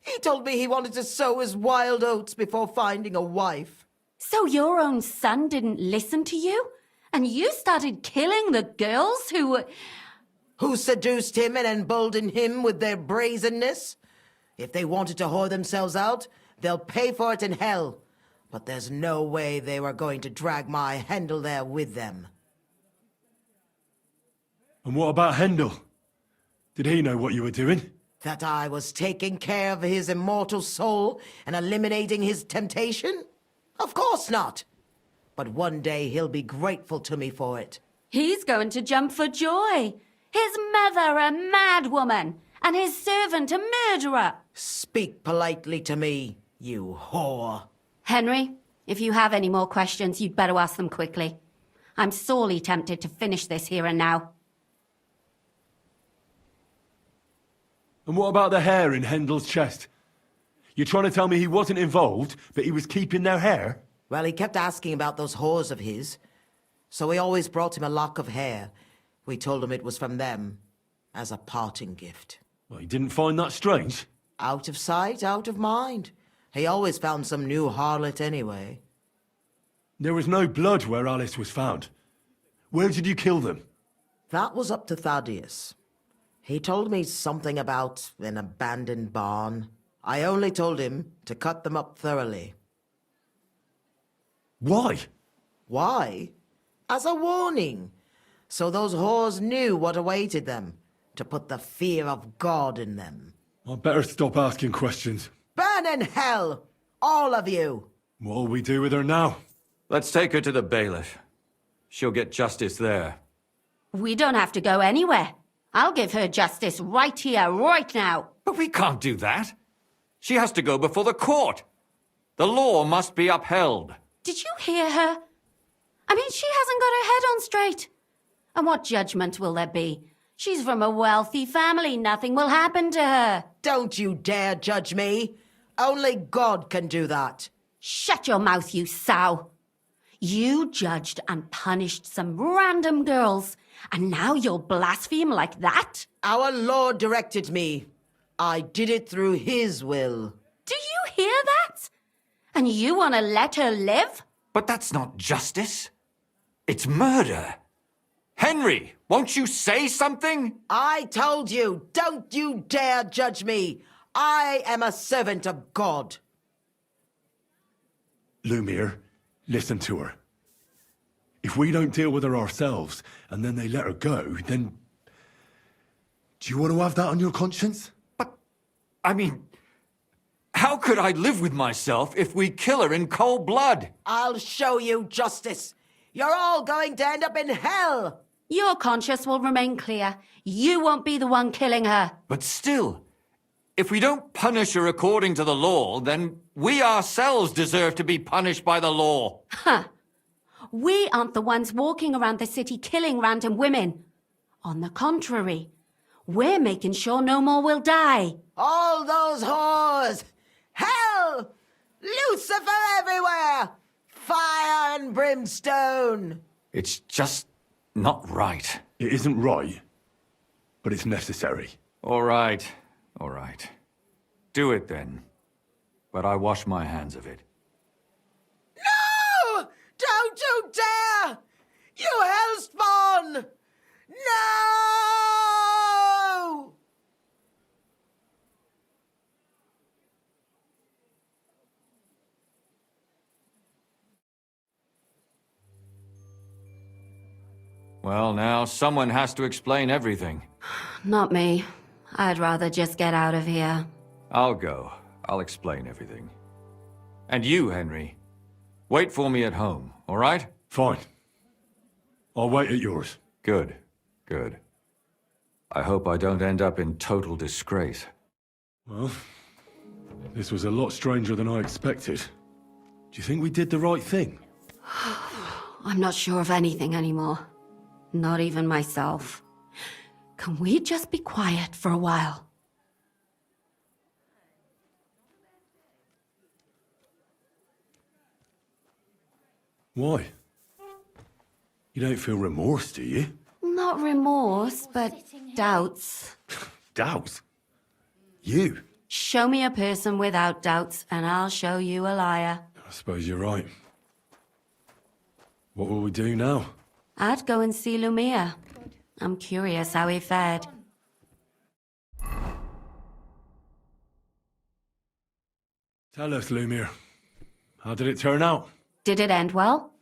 He told me he wanted to sow his wild oats before finding a wife. So your own son didn't listen to you? And you started killing the girls who seduced him and emboldened him with their brazenness? If they wanted to whore themselves out, they'll pay for it in hell. But there's no way they were going to drag my Hendl there with them. And what about Hendl? Did he know what you were doing? That I was taking care of his immortal soul and eliminating his temptation? Of course not. But one day he'll be grateful to me for it. He's going to jump for joy. His mother a mad woman, and his servant a murderer. Speak politely to me, you whore. Henry, if you have any more questions, you'd better ask them quickly. I'm sorely tempted to finish this here and now. And what about the hair in Hendl's chest? You're trying to tell me he wasn't involved, but he was keeping their hair? Well, he kept asking about those whores of his, so we always brought him a lock of hair. We told him it was from them, as a parting gift. Well, he didn't find that strange? Out of sight, out of mind. He always found some new harlot anyway. There was no blood where Alice was found. Where did you kill them? That was up to Thaddeus. He told me something about an abandoned barn. I only told him to cut them up thoroughly. Why? Why? As a warning. So those whores knew what awaited them. To put the fear of God in them. I'd better stop asking questions. Burn in hell! All of you! What'll we do with her now? Let's take her to the bailiff. She'll get justice there. We don't have to go anywhere. I'll give her justice right here, right now. But we can't do that. She has to go before the court. The law must be upheld. Did you hear her? I mean, she hasn't got her head on straight. And what judgment will there be? She's from a wealthy family. Nothing will happen to her. Don't you dare judge me. Only God can do that. Shut your mouth, you sow. You judged and punished some random girls, and now you'll blaspheme like that? Our Lord directed me. I did it through His will. Do you hear that? And you want to let her live? But that's not justice. It's murder. Henry, won't you say something? I told you, don't you dare judge me. I am a servant of God. Lumir, listen to her. If we don't deal with her ourselves, and then they let her go, then... Do you want to have that on your conscience? But, I mean... How could I live with myself if we kill her in cold blood? I'll show you justice. You're all going to end up in hell. Your conscience will remain clear. You won't be the one killing her. But still, if we don't punish her according to the law, then we ourselves deserve to be punished by the law. Huh. We aren't the ones walking around the city killing random women. On the contrary, we're making sure no more will die. All those whores! Hell! Lucifer everywhere! Fire and brimstone! It's just not right. It isn't right, but it's necessary. All right, all right. Do it then. But I wash my hands of it. No! Don't you dare! You hellspawn! No! Well, now, someone has to explain everything. Not me. I'd rather just get out of here. I'll go. I'll explain everything. And you, Henry, wait for me at home, all right? Fine. I'll wait at yours. Good, good. I hope I don't end up in total disgrace. Well, this was a lot stranger than I expected. Do you think we did the right thing? I'm not sure of anything anymore. Not even myself. Can we just be quiet for a while? Why? You don't feel remorse, do you? Not remorse, but doubts. Doubts? You? Show me a person without doubts, and I'll show you a liar. I suppose you're right. What will we do now? I'd go and see Lumir. I'm curious how he fared. Tell us, Lumir. How did it turn out? Did it end well?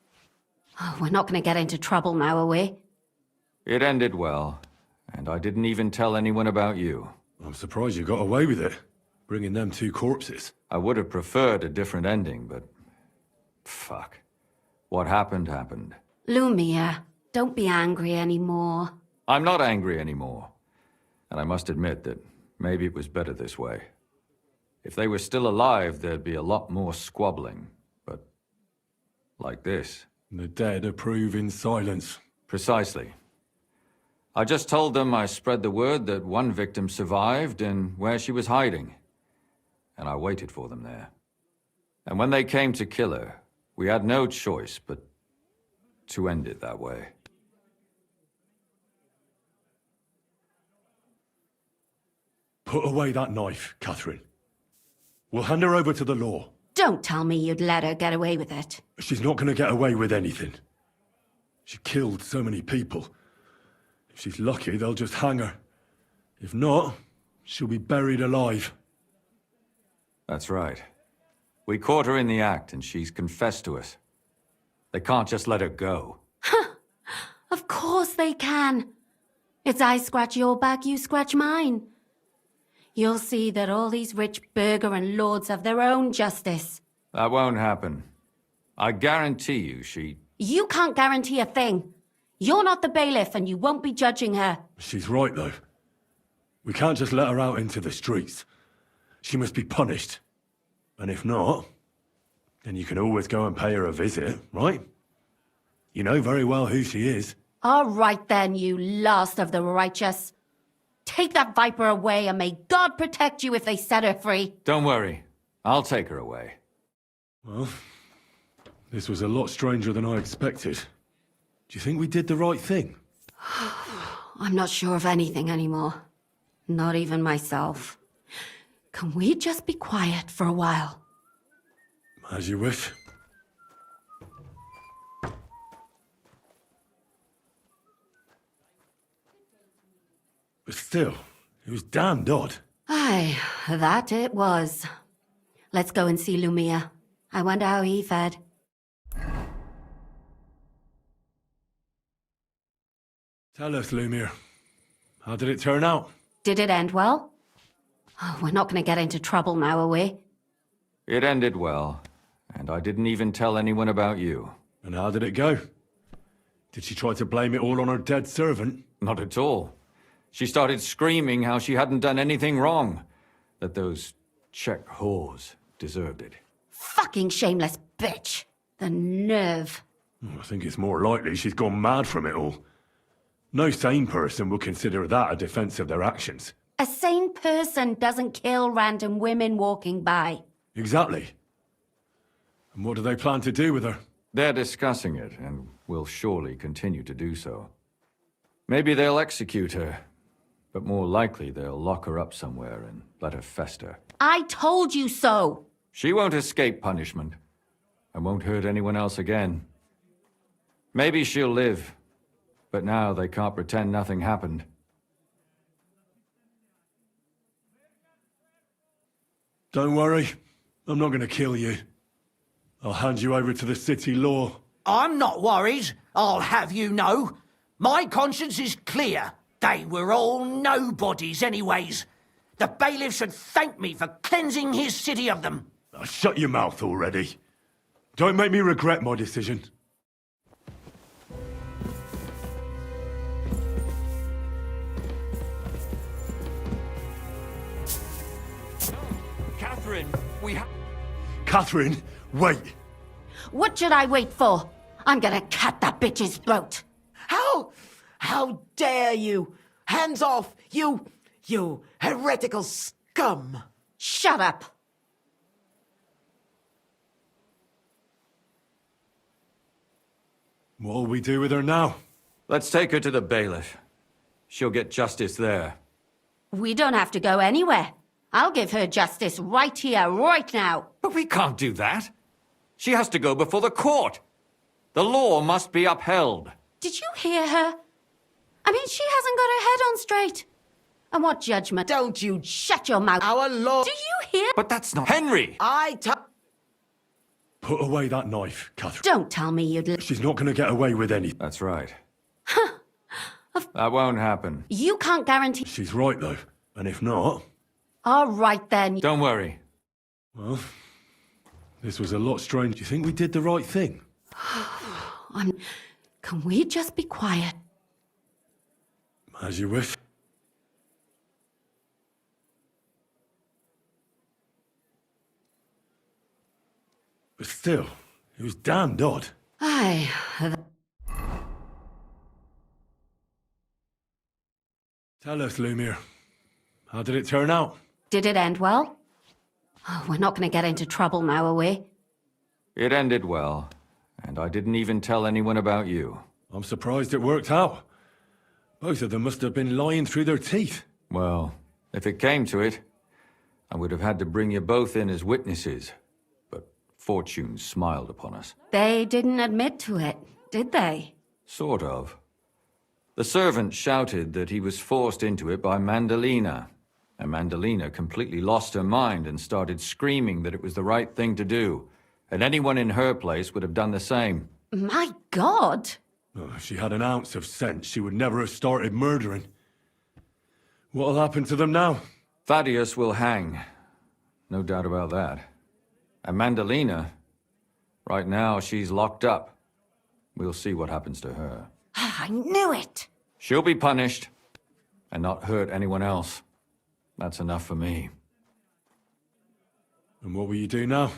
Oh, we're not going to get into trouble now, are we? It ended well, and I didn't even tell anyone about you. I'm surprised you got away with it, bringing them two corpses. I would have preferred a different ending, but... fuck. What happened, happened. Lumir, don't be angry anymore. I'm not angry anymore. And I must admit that maybe it was better this way. If they were still alive, there'd be a lot more squabbling. But... like this. The dead approve in silence. Precisely. I just told them I spread the word that one victim survived and where she was hiding. And I waited for them there. And when they came to kill her, we had no choice but to end it that way. Put away that knife, Catherine. We'll hand her over to the law. Don't tell me you'd let her get away with it. She's not going to get away with anything. She killed so many people. If she's lucky, they'll just hang her. If not, she'll be buried alive. That's right. We caught her in the act, and she's confessed to us. They can't just let her go. Of course they can. It's I scratch your back, you scratch mine. You'll see that all these rich burgher and lords have their own justice. That won't happen. I guarantee you she... You can't guarantee a thing. You're not the bailiff, and you won't be judging her. She's right, though. We can't just let her out into the streets. She must be punished. And if not, then you can always go and pay her a visit, right? You know very well who she is. All right then, you last of the righteous. Take that viper away, and may God protect you if they set her free. Don't worry. I'll take her away. Well, this was a lot stranger than I expected. Do you think we did the right thing? I'm not sure of anything anymore. Not even myself. Can we just be quiet for a while? As you wish. But still, it was damned odd. Aye, that it was. Let's go and see Lumir. I wonder how he fared. Tell us, Lumir. How did it turn out? Did it end well? Oh, we're not going to get into trouble now, are we? It ended well, and I didn't even tell anyone about you. And how did it go? Did she try to blame it all on her dead servant? Not at all. She started screaming how she hadn't done anything wrong. That those Czech whores deserved it. Fucking shameless bitch. The nerve. I think it's more likely she's gone mad from it all. No sane person would consider that a defense of their actions. A sane person doesn't kill random women walking by. Exactly. And what do they plan to do with her? They're discussing it, and will surely continue to do so. Maybe they'll execute her, but more likely they'll lock her up somewhere and let her fester. I told you so! She won't escape punishment, and won't hurt anyone else again. Maybe she'll live, but now they can't pretend nothing happened. Don't worry, I'm not going to kill you. I'll hand you over to the city law. I'm not worried, I'll have you know. My conscience is clear. They were all nobodies anyways. The bailiff should thank me for cleansing his city of them. Oh, shut your mouth already. Don't make me regret my decision. Catherine, we have... Catherine, wait. What should I wait for? I'm gonna cut that bitch's throat. How dare you? Hands off, you heretical scum. Shut up. What'll we do with her now? Let's take her to the bailiff. She'll get justice there. We don't have to go anywhere. I'll give her justice right here, right now. But we can't do that. She has to go before the court. The law must be upheld. Did you hear her? I mean, she hasn't got her head on straight. And what judgment? Don't you shut your mouth. Our Lord. Do you hear? But that's not... Henry! Put away that knife, Catherine. Don't tell me you'd... She's not going to get away with anything. That's right. That won't happen. You can't guarantee... She's right, though. And if not... All right, then. Don't worry. Well, this was a lot strange. Do you think we did the right thing? Can we just be quiet? As you wish. But still, it was damned odd. Aye. Tell us, Lumir. How did it turn out? Did it end well? Oh, we're not going to get into trouble now, are we? It ended well, and I didn't even tell anyone about you. I'm surprised it worked out. Both of them must have been lying through their teeth. Well, if it came to it, I would have had to bring you both in as witnesses. But fortune smiled upon us. They didn't admit to it, did they? Sort of. The servant shouted that he was forced into it by Mandalina. And Mandalina completely lost her mind and started screaming that it was the right thing to do. And anyone in her place would have done the same. My God! Oh, if she had an ounce of sense, she would never have started murdering. What'll happen to them now? Thaddeus will hang. No doubt about that. And Mandalina, right now she's locked up. We'll see what happens to her. I knew it! She'll be punished, and not hurt anyone else. That's enough for me. And what will you do now?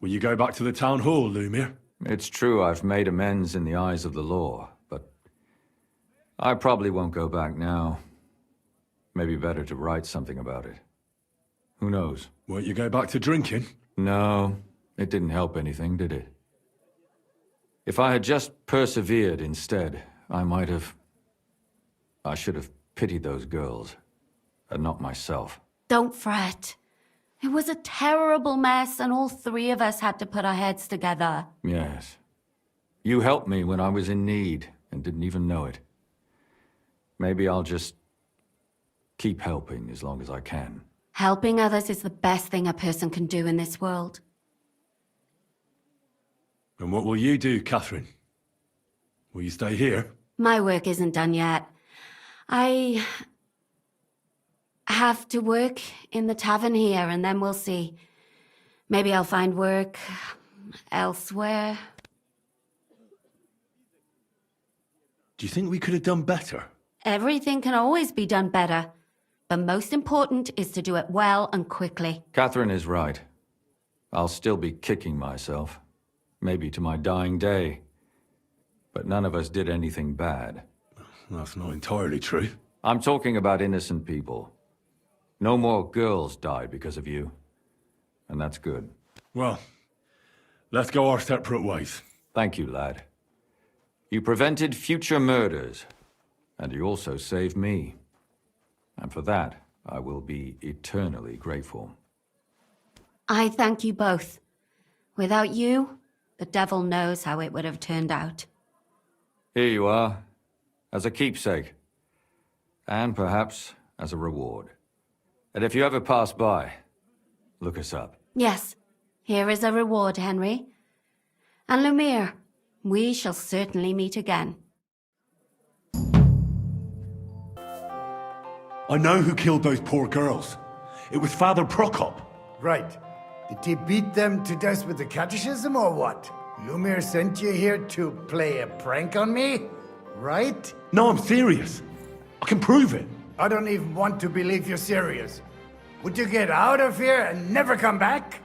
Will you go back to the town hall, Lumir? It's true I've made amends in the eyes of the law, but I probably won't go back now. Maybe better to write something about it. Who knows? Won't you go back to drinking? No, it didn't help anything, did it? If I had just persevered instead, I should have pitied those girls, and not myself. Don't fret. It was a terrible mess, and all three of us had to put our heads together. Yes. You helped me when I was in need, and didn't even know it. Maybe I'll just keep helping as long as I can. Helping others is the best thing a person can do in this world. And what will you do, Catherine? Will you stay here? My work isn't done yet. I have to work in the tavern here, and then we'll see. Maybe I'll find work elsewhere. Do you think we could have done better? Everything can always be done better. The most important is to do it well and quickly. Catherine is right. I'll still be kicking myself. Maybe to my dying day. But none of us did anything bad. That's not entirely true. I'm talking about innocent people. No more girls died because of you. And that's good. Well, let's go our separate ways. Thank you, lad. You prevented future murders. And you also saved me. And for that, I will be eternally grateful. I thank you both. Without you, the devil knows how it would have turned out. Here you are, as a keepsake. And perhaps as a reward. And if you ever pass by, look us up. Yes, here is a reward, Henry. And Lumir, we shall certainly meet again. I know who killed those poor girls. It was Father Prokop. Right. Did he beat them to death with the catechism or what? Lumir sent you here to play a prank on me? Right? No, I'm serious. I can prove it. I don't even want to believe you're serious. Would you get out of here and never come back?